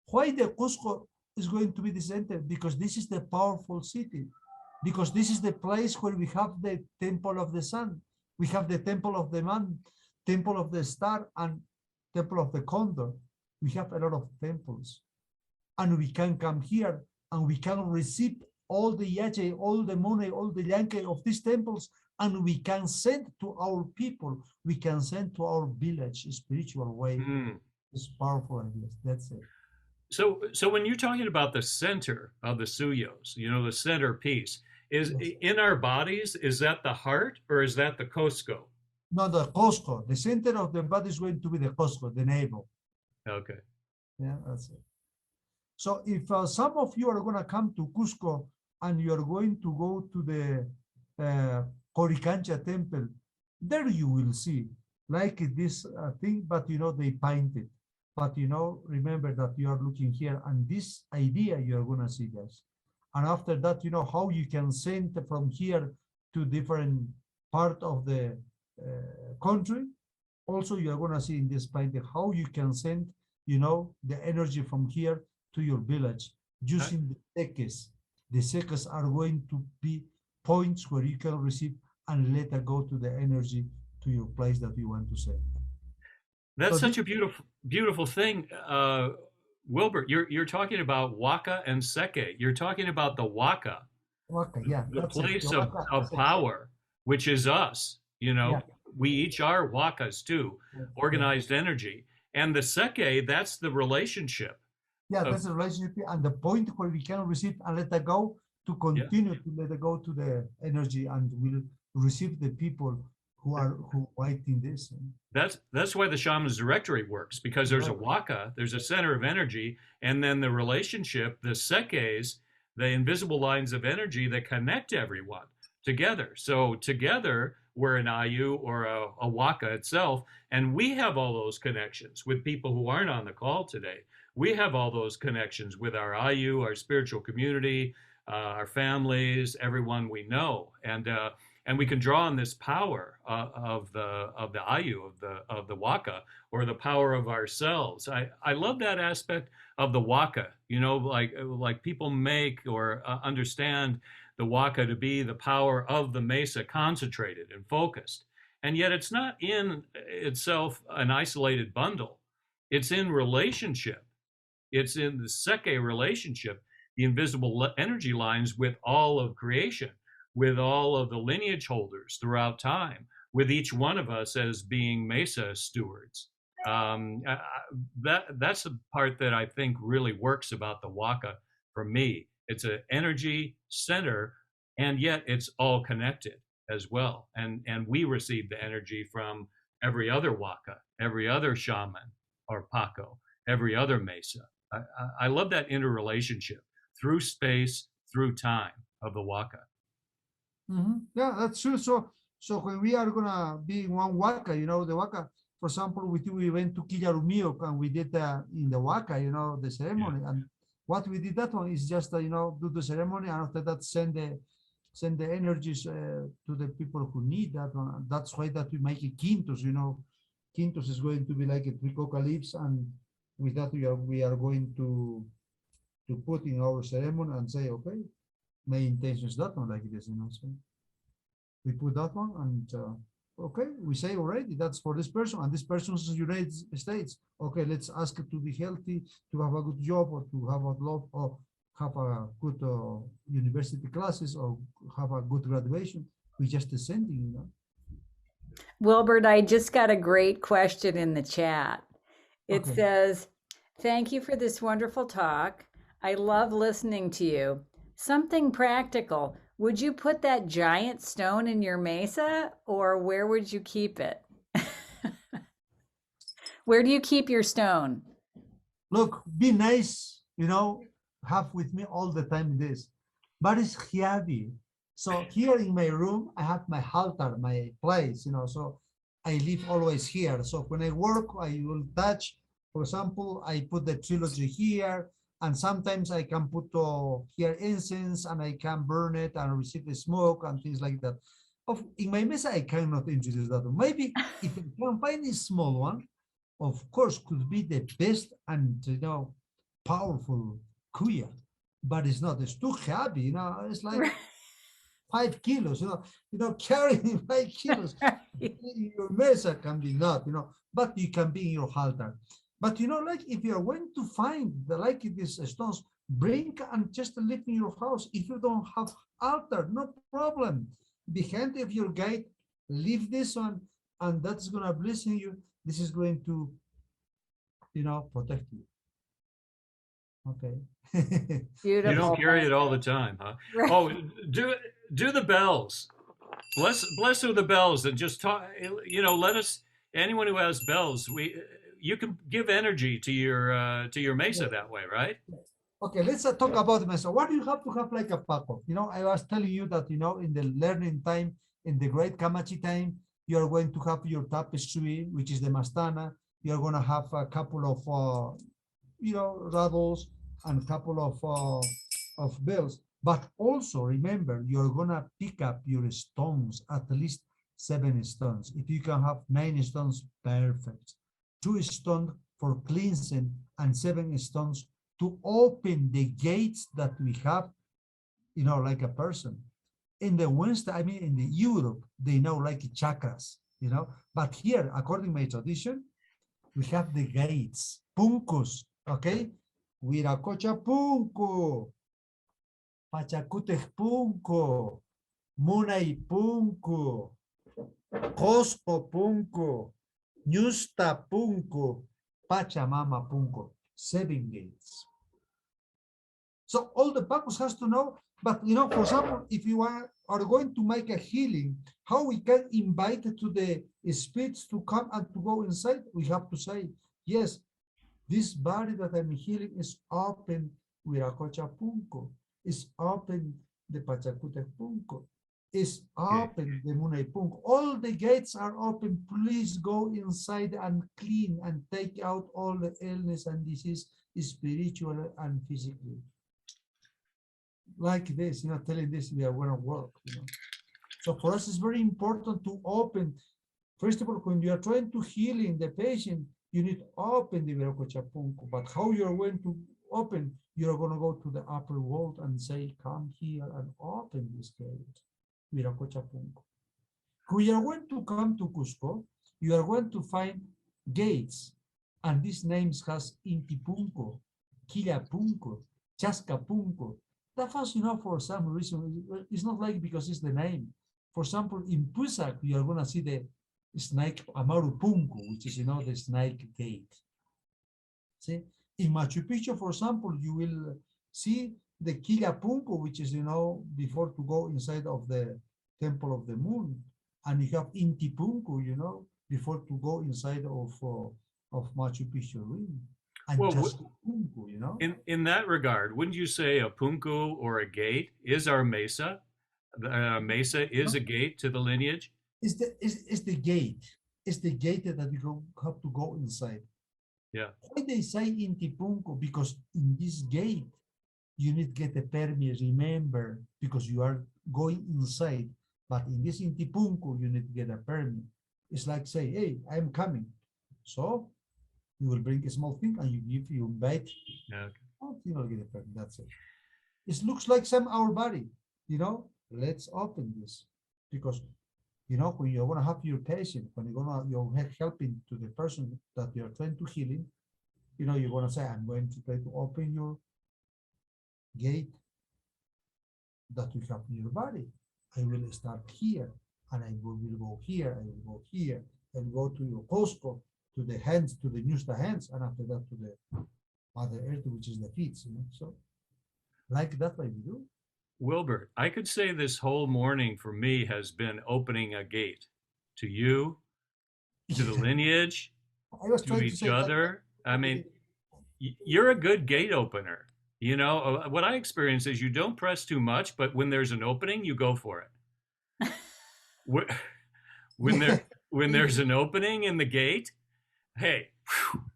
Why the Cusco is going to be the center? Because this is the powerful city. Because this is the place where we have the temple of the sun. We have the temple of the man, temple of the star, and temple of the condor. We have a lot of temples. And we can come here and we can receive all the yache, all the money, all the yanke of these temples, and we can send to our people, we can send to our village a spiritual way. It's powerful, and yes, that's it. So when you're talking about the center of the Suyos, the centerpiece, is in our bodies, is that the heart or is that the Cusco? No, the Cusco. The center of the body is going to be the Cusco, the navel. Okay. Yeah, that's it. So if some of you are going to come to Cusco and you are going to go to the Coricancha temple, there you will see like this thing, but they paint it. But remember that you are looking here, and this idea you are going to see this. And after that, how you can send from here to different part of the country. Also, you're going to see in this painting how you can send, you know, the energy from here to your village using the sekes. The sekes are going to be points where you can receive and let it go to the energy to your place that you want to send. That's So such a beautiful thing. Wilbert, you're talking about waka and seke. You're talking about the waka, Waka, yeah, the that's it. place The of, waka, of power, which is us. You know, yeah, we each are wakas too, yeah. organized energy. And the seke, that's the relationship. Yeah, Of, that's a relationship and the point where we can receive and let it go to yeah. continue to let it go to the energy and will receive the people who are writing this. That's why the Shamans Directory works, because there's a Right. waka, there's a center of energy, and then the relationship, the sekes, the invisible lines of energy that connect everyone together. So together we're an ayu or a waka itself, and we have all those connections with people who aren't on the call today. We have all those connections with our ayu, our spiritual community, our families, everyone we know, and we can draw on this power of the ayu, of the waka, or the power of ourselves. I love that aspect of the waka. You know, like people make or understand the waka to be the power of the mesa concentrated and focused, and yet it's not in itself an isolated bundle. It's in relationship. It's in the seke relationship, the invisible energy lines with all of creation, with all of the lineage holders throughout time, with each one of us as being mesa stewards. That's the part that I think really works about the waka for me. It's an energy center, and yet it's all connected as well. And we receive the energy from every other waka, every other shaman or Paqo, every other mesa. I love that interrelationship through space, through time of the waka. Yeah, that's true. So when we are gonna be in one waka, you know, the waka, for example, we went to Killarumio and we did in the waka, you know, the ceremony. And what we did that one is just, you know, do the ceremony and after that send the energies to the people who need that one. That's why that we make it quintos, you know. Quintos is going to be like a three coca leaves, and with that we are going to put in our ceremony and say, okay, my intention is that one like this, you know. So we put that one and okay, we say already that's for this person and this person's United States. Okay, let's ask it to be healthy, to have a good job, or to have a love, or have a good university classes, or have a good graduation. We just sending, you know. Wilbert, I just got a great question in the chat. It Okay. says, thank you for this wonderful talk. I love listening to you. Something practical. Would you put that giant stone in your mesa, or where would you keep it? Where do you keep your stone? Look, be nice, you know, have with me all the time this, but it's heavy. So here in my room, I have my altar, my place, you know, so I live always here. So when I work, I will touch, for example, I put the trilogy here, and sometimes I can put here incense and I can burn it and receive the smoke and things like that. In my mesa, I cannot introduce that one. Maybe if I can find a small one, of course, could be the best and, you know, powerful kuya, but it's not. It's too heavy, you know. It's like 5 kilos, you know, carrying 5 kilos. Your mesa can be not, you know, but you can be in your altar. But you know, like if you're going to find the like these stones, bring and just live in your house. If you don't have altar, no problem. Behind of your gate, leave this one, and that's gonna bless you. This is going to, you know, protect you. Okay. Beautiful. You don't carry it all the time, huh? Right. Oh, do the bells. Bless with the bells, and just talk. You know, let us. Anyone who has bells, you can give energy to your mesa Yeah. that way, right? Okay, let's talk about the mesa. What do you have to have like a Paqo? You know, I was telling you that, you know, in the learning time, in the great Kamachi time, you are going to have your tapestry, which is the mastana. You're going to have a couple of, you know, rattles and a couple of bells. But also remember, you're going to pick up your stones, at least 7 stones. If you can have 9 stones, perfect. 2 stones for cleansing and 7 stones to open the gates that we have, you know, like a person. In the West, I mean, in the Europe, they know like chakras, you know, but here, according to my tradition, we have the gates, puncos, okay? Wiracocha punco, Pachacutec punco, Munay punco, Cosco punco, Ñusta punco, Pachamama punco, 7 gates. So all the Paqos has to know, but you know, for example, if you are going to make a healing, how we can invite to the spirits to come and to go inside, we have to say, yes, this body that I'm healing is open with a Cocha punco, is open the Pachacute punco, is open the Munay punco. All the gates are open. Please go inside and clean and take out all the illness and disease, spiritual and physically. Like this, you know, telling this we are going to work, you know. So for us, it's very important to open. First of all, when you are trying to healing the patient, you need to open the Viracocha punco. But how you're going to open, you're going to go to the upper world and say, come here and open this gate, Viracocha punco. When you are going to come to Cusco, you are going to find gates, and these names has Intipunco, Quillapunco, Chascapunco. That was, you know, for some reason, it's not like because it's the name. For example, in Pusac, you are going to see the snake Amarupunco, which is, you know, the snake gate. See? In Machu Picchu, for example, you will see the Quillapunco, which is, you know, before to go inside of the Temple of the Moon. And you have Intipunco, you know, before to go inside of Machu Picchu ruin. And Well, just punco, you know? in that regard, wouldn't you say a punku or a gate is our mesa? Mesa is a gate to the lineage? It's the gate. It's the gate that you have to go inside. Yeah. Why they say Intipunco? Because in this gate, you need to get a permit, remember, because you are going inside. But in this Intipunco, you need to get a permit. It's like say, hey, I'm coming. So you will bring a small thing and you invite. Okay. You will get a permit. That's it. It looks like our body, you know. Let's open this because, you know, when you're gonna have your patient, when you're helping to the person that you're trying to healing, you know, you're gonna say, I'm going to try to open your gate that you have in your body. I will start here, and I will go here, I will go here, and go to your Cusco, to the hands, to the Nusta hands, and after that to the Mother Earth, which is the feet, you know. So, like that, way we do. Wilbert, I could say this whole morning for me has been opening a gate to you, to the lineage, to each other. I mean, you're a good gate opener. You know, what I experience is you don't press too much, but when there's an opening, you go for it. When there's an opening in the gate, hey,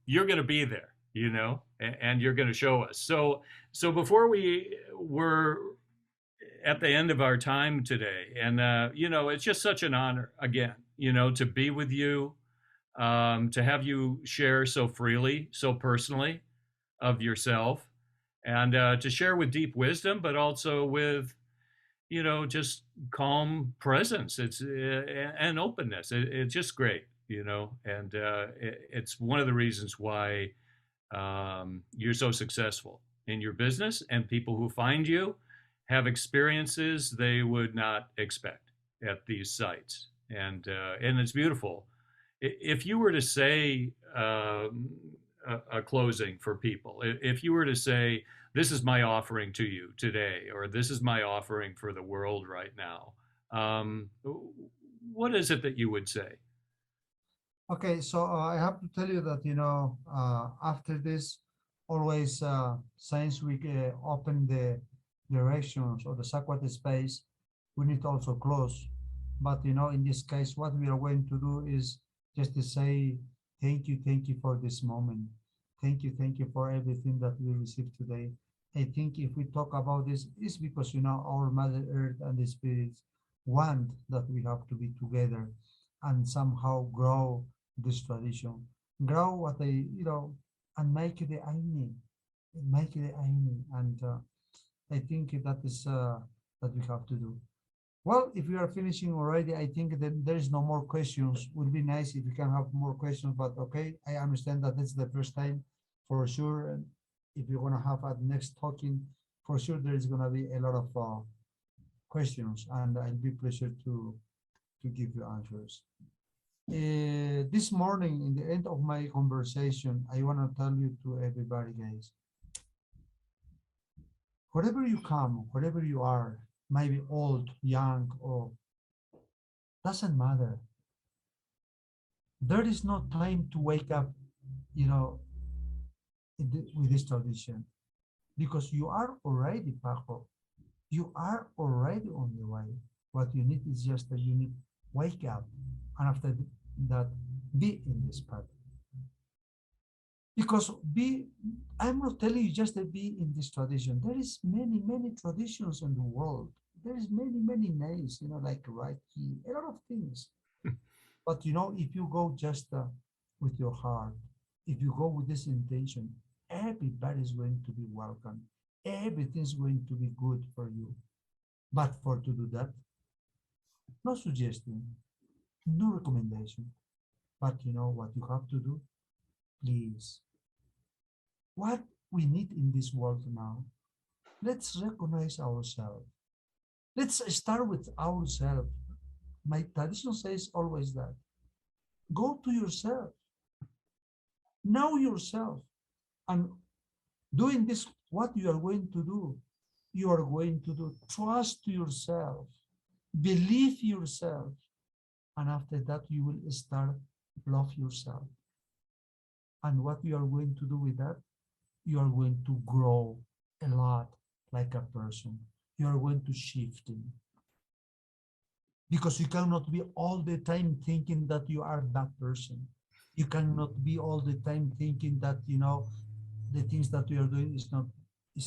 you're going to be there, you know, and you're going to show us. So before we were at the end of our time today, and you know, it's just such an honor again, you know, to be with you, to have you share so freely, so personally of yourself. And to share with deep wisdom, but also with, you know, just calm presence. It's and openness. It's just great, you know. And it's one of the reasons why you're so successful in your business. And people who find you have experiences they would not expect at these sites. And it's beautiful. If you were to say a closing for people, if you were to say, this is my offering to you today, or this is my offering for the world right now, what is it that you would say? Okay, so I have to tell you that, you know, after this, always Science Week open the directions or the sacred space, we need to also close. But, you know, in this case, what we are going to do is just to say, thank you for this moment. Thank you for everything that we received today. I think if we talk about this, it's because, you know, our Mother Earth and the spirits want that we have to be together and somehow grow this tradition, grow what they, and make it the Aini, and I think that is that we have to do. Well, if we are finishing already, I think that there is no more questions. Would be nice if we can have more questions, but okay, I understand that it's the first time for sure. And if you're gonna have a next talking, for sure there is gonna be a lot of questions, and I'll be pleasure to give you answers. This morning, in the end of my conversation, I want to tell you to everybody, guys, wherever you come, wherever you are, maybe old, young, or doesn't matter. There is no time to wake up, with this tradition, because you are already Paqos. You are already on the way. What you need is just that you need wake up, and after that, be in this path. Because I'm not telling you just to be in this tradition. There is many, many traditions in the world. There is many, many names, like Reiki, a lot of things. But if you go just with your heart, if you go with this intention, everybody's going to be welcome. Everything's going to be good for you. But to do that, no suggestion, no recommendation. But what you have to do, please. What we need in this world now, let's recognize ourselves. Let's start with ourselves. My tradition says always that. Go to yourself. Know yourself. And doing this, what you are going to do, trust yourself, believe yourself. And after that, you will start love yourself. And what you are going to do with that, you are going to grow a lot like a person. You are going to shift in. Because you cannot be all the time thinking that you are that person. You cannot be all the time thinking that, the things that you are doing is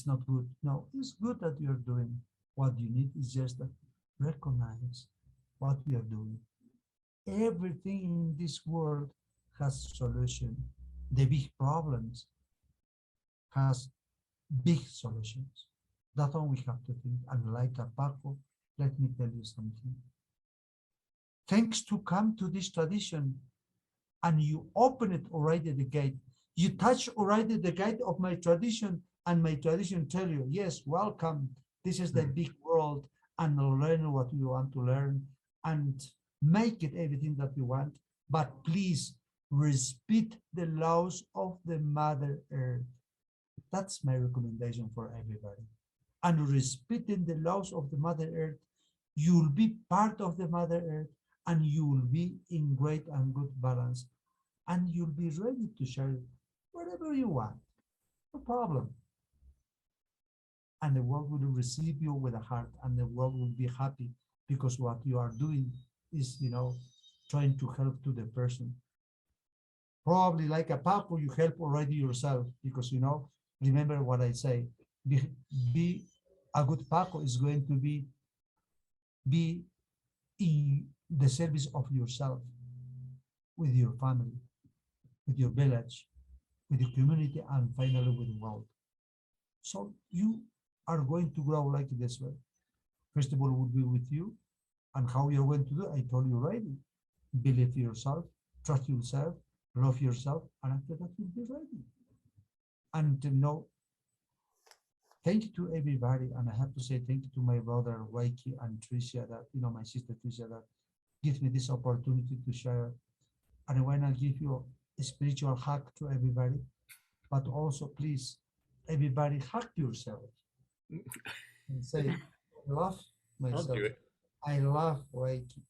not good. No, it's good that you are doing. What you need is just to recognize what we are doing. Everything in this world has solution. The big problems has big solutions. That's all we have to think. And like a Paqos, let me tell you something. Thanks to come to this tradition, and you open it already the gate. You touch already the gate of my tradition, and my tradition tell you, yes, welcome. This is the big world, and learn what you want to learn, and make it everything that you want. But please respect the laws of the Mother Earth. That's my recommendation for everybody. And respecting the laws of the Mother Earth, you'll be part of the Mother Earth, and you will be in great and good balance, and you'll be ready to share whatever you want, no problem. And the world will receive you with a heart, and the world will be happy, because what you are doing is, trying to help to the person. Probably like a Paqos, you help already yourself, because, remember what I say, be a good Paqos is going to be in the service of yourself, with your family, with your village, with your community, and finally with the world. So you are going to grow like this way. First of all, will be with you, and how you're going to do, I told you already. Believe yourself, trust yourself, love yourself, and after that you'll be ready. And thank you to everybody, and I have to say thank you to my brother Wakeley and Tricia, that my sister Tricia, that gives me this opportunity to share. And I want to give you a spiritual hug to everybody, but also please, everybody, hug yourself and say, I love myself. I'll do it. I love Wakeley.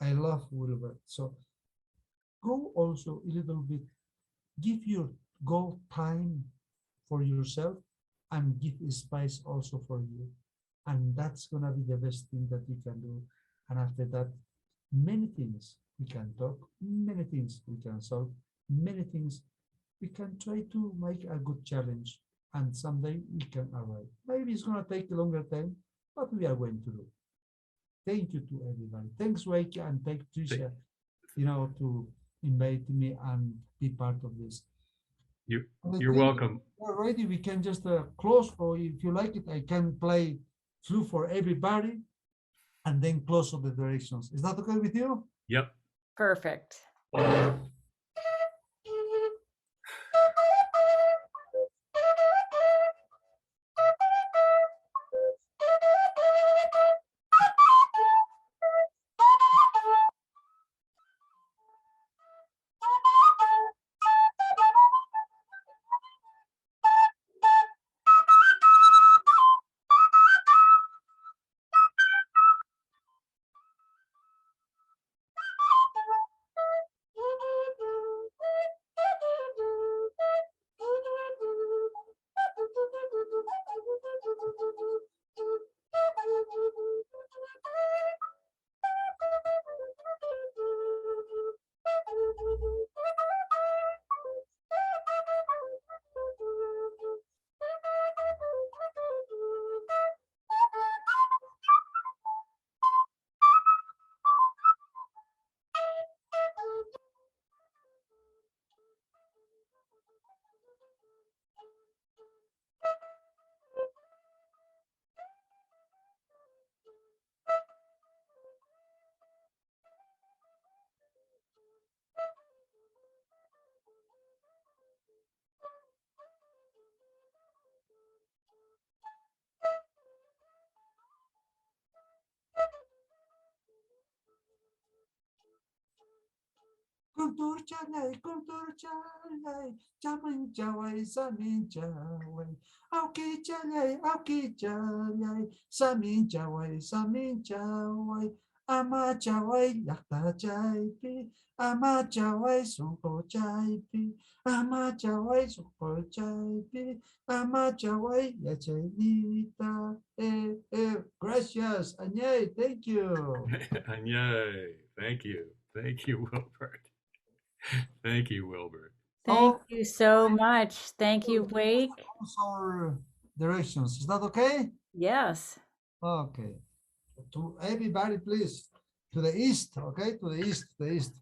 I love Wilbert. So go also a little bit, go time for yourself, and give space also for you. And that's going to be the best thing that you can do. And after that, many things we can talk, many things we can solve, many things we can try to make a good challenge. And someday we can arrive. Maybe it's going to take a longer time, but we are going to do. Thank you to everybody. Thanks, Wakey, and thank Trisha, to invite me and be part of this. You're welcome. Already, we can just close, or if you like it, I can play through for everybody and then close all the directions. Is that okay with you? Yep. Perfect. Kultur chalai, chaman chawai, samin chawai. Auki chalai, samin chawai. Ama chawai, yakta chaipi. Ama chawai, suko chaipi. Ama chawai, suko chaipi. Ama chawai, yachenita. Gracias, Añay, thank you. Yay. Thank you. Thank you, Wilbert. Thank you, Wilbert. Thank you so much. Thank you, Wake. Our directions. Is that okay? Yes. Okay. To everybody, please. To the east, okay? To the east, the east.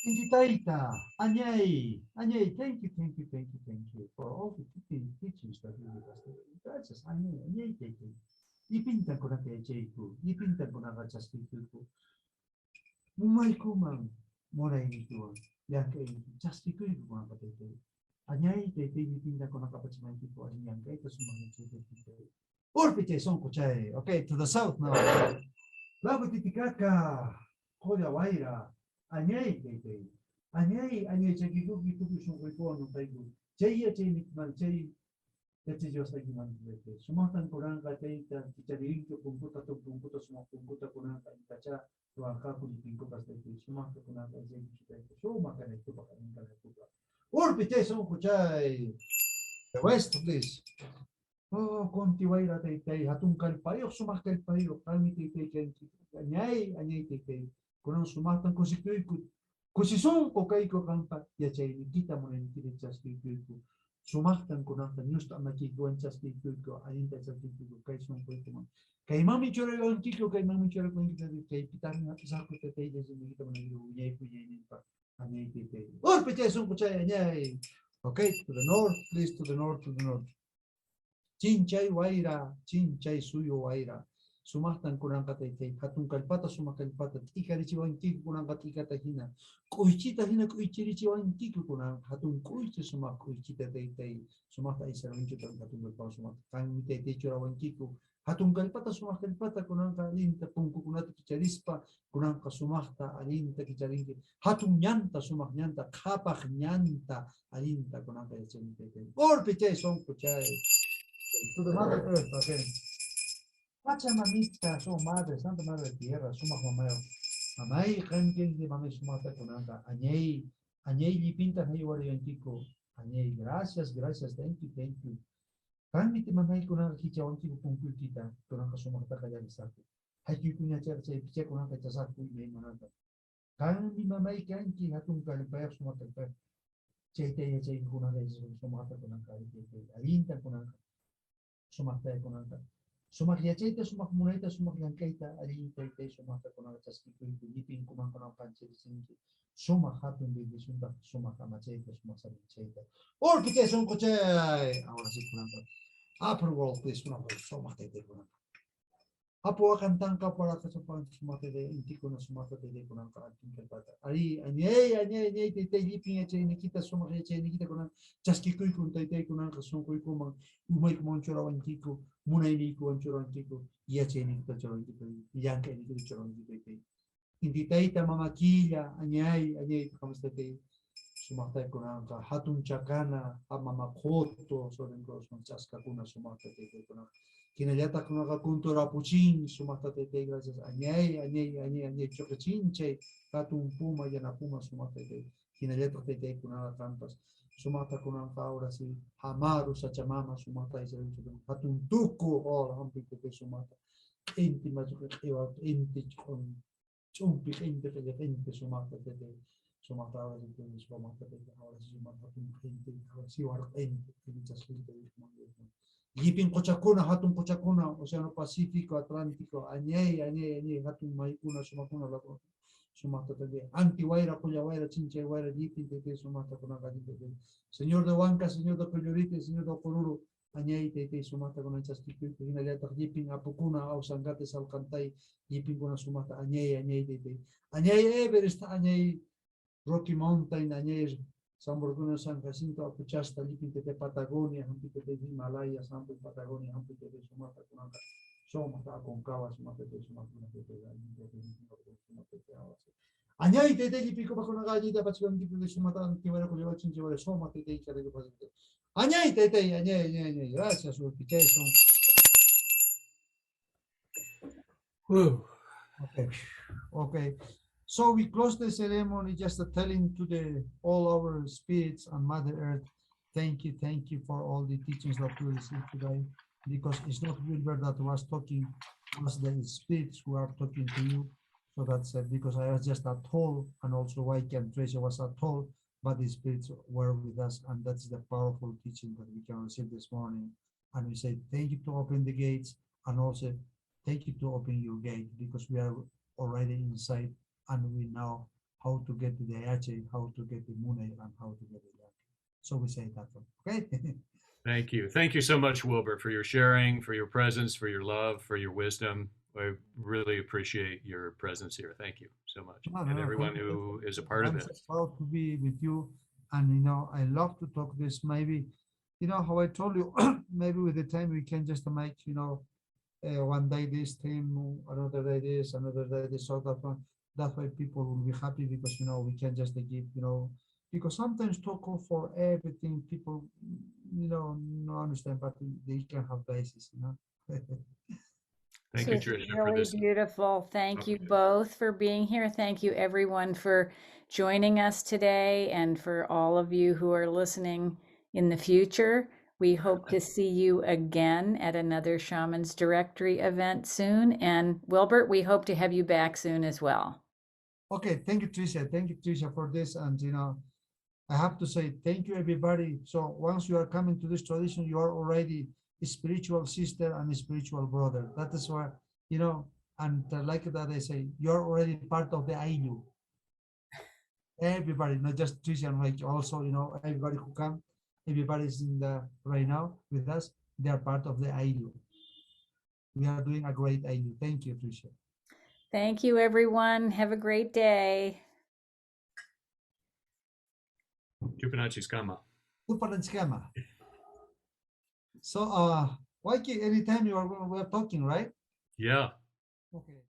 Injitaita, Añay, thank you for all the teachings that you give us. Gracias, Añay, thank you. Ipinta ko na kay Jayku, ipinta ko na ka Chastiku. Mumay ko mang moray nito, yan kay Chastiku ko mga kapatid. Anyay, kay ipinta ko na kapatid ko, yan kay kasumangit sa kapatid. Orpite son kuchay, okay, to the south now. Lago titikaka, Koya Waira, Anyay, Anyay, Chagigu, Gitubushon, Wipon, Taigu, Jay, Mitman, Jay. Yo sa giman dito. Sumatan ko lang kay titarin ko kung puta sumang puta ko lang kay tacha to ang kapulitin ko basta ito. Sumatan ko lang kay Jay dito. So makana ito baka ng kanila. Or pite so ko chay. The west please. Oh konti waira tay hatong kalpayo sumakal payo kami tay anyay tay. Kung sumatan ko si ko. Kung si song ko kay ko kang pa ya chay kita mo na ni chas ko. Sumahtan ko ng news na makikuan sa sticker ko, ayun tayo sa sticker ko, kay sumang ko ito man. Kay mami chura ko ang kiko, kay mami chura ko ang kita, kay pitang nga isa ko tatay, dyan sa mga kita mo nag-iuyay ko yan pa, anyay titay. Or, pitay sung ko siya, anyay. Okay, to the north, please, to the north. Chinchay waira, chinchay suyo waira. Sumahtan ko ng katay, hatong kalpata, sumakalpata, ikarichiwang kiko ko ng katikata hina. Kuichita hina kuichirichiwang kiko ko ng hatong kuichi kuichita tay, sumahta isa rin chita ng hatong kalpata, sumahta kami tay churawang kiko. Hatong kalpata, sumakalpata ko ng kalinta, pungko ko nato kicharispa, ko ng kasumahta, alinta kicharinti. Hatong nyanta, sumahnyanta, kapak nyanta, alinta ko ng kayacharinti. Or pichay, song kuchay. To the Mother Earth, okay. Pachamamita, so madre, Santa Madre Tierra, suma mamayo. Mamay, kankin di mamay sumata kunanga. Anyay lipinta na iwari yung tiko. Anyay, gracias, thank you. Kami ti mamay kunanga kichawan tiko pungkul kita, kunanga sumata kaya isako. Haki kunya cer sa ipiche kunanga chasaku imay manata. Kami mamay kanki hatong kalipaya sumata kaya. Chaytay chay kunaka sumaqta kunaka allinta kunaka sumaqta kunaka sumaq yachayta sumaq munayta sumaq llankayta allinta sumaqta kunaka chaskikuyta llipin kumankunaqa panchirisinki sumaq hatun bendicionta sumaq amachayta sumaq sabichayta orkichay sunquchay ahora sí kunaka upper world please kunaka sumaq kunaka Apo akan tangkap para kasapan sumate de intiko na sumate de kunang kaating kalpata. Ari anyay tay liping chay nikita sumake chay nikita kunang chaskikuy kun tay kunang kasungkoy ko mang umay ko mang churawan kiko munay ni ko ang churawan kiko iya chay nikita churawan kiko iyan kay nikita churawan kiko tay. Hindi tay ta mamakila anyay kamusta tay sumakta kunang ka hatun chakana mamakoto so den ko chaska kuna sumakta tay kunang Kinayata kunaka kuntura puchin, sumata tete gracias añay, chocachinche, katung puma, yana puma, sumata tete, kinayata tete kunaka tantas, sumata kunaka ahora sí, hamaru, sachamama, sumata y katung tuku, oh, hampi tete sumata, enti machukewa, enti con chumpi, enti sumata tete, sumata ahora sí, sumata tete, ahora sí, sumata enti, ahora sí, ahora enti, Yipin Cochacuna, Hatun Cochacuna, Océano Pacífico, Atlántico, Añey, Hatun Maicuna, Sumakuna, Sumata también. Antihuayra, Coyahuayra, Chinchahuayra, Yipin, Tete, Sumata, Conagallite, Señor de Huanca, Señor de Coyorite, Señor de Ocoruro, Añey, Tete, Sumata, con Chasquitu, Hinayata, Yipin, Apocuna, Ausangate, Salcantay, Yipin, con Sumata, Añey, Tete. Añey, Everest, Añey, Rocky Mountain, Añey, San Borgoño, San Jacinto, Apuchasta, Lipitete, Patagonia, Hampitete, Himalaya, Sampo, Patagonia, Hampitete, Sumata, Kunaka, Somata, Concava, Sumata, Sumata, Añay, Tete, Lipico, Paconagallita, Pachuan, de Sumata, Antivera, Coyoa, Chinchevere, Somata, Tete, Carrego, Pasite. Añay, Tete, Añay, gracias, su invitation. Okay. So we close the ceremony just telling to all our spirits and Mother Earth, thank you for all the teachings that we received today, because it's not Wilbert that was talking, it was the spirits who are talking to you. So that's because I was just a toll, and also Wakeley and Tracy was a toll, but the spirits were with us, and that's the powerful teaching that we can receive this morning. And we say thank you to open the gates, and also thank you to open your gate, because we are already inside. And we know how to get to the Ache, how to get the Mune, and how to get the Yak. So we say that one, okay? Thank you. Thank you so much, Wilbert, for your sharing, for your presence, for your love, for your wisdom. I really appreciate your presence here. Thank you so much. And everyone who is a part of this. I'm so proud to be with you. And, I love to talk this. Maybe, how I told you, maybe with the time we can just make, one day this theme, another day this, another day this, sort of one. That way people will be happy, because we can just give, because sometimes talk for everything people no understand, but they can have basis. Thank you, Tricia, really for this. Beautiful. Thank you both for being here. Thank you everyone for joining us today, and for all of you who are listening in the future. We hope to see you again at another Shamans Directory event soon. And Wilbert, we hope to have you back soon as well. Okay, thank you, Tricia. Thank you, Tricia, for this. And, I have to say thank you, everybody. So once you are coming to this tradition, you are already a spiritual sister and a spiritual brother. That is why, and like that I say, you're already part of the IU. Everybody, not just Tricia and Mike, also, everybody who come, everybody's in the right now with us, they are part of the IU. We are doing a great IU. Thank you, Tricia. Thank you, everyone. Have a great day. Chupanachis-kama. Chupanachis-kama. So, Waikiki, anytime we are talking, right? Yeah. Okay.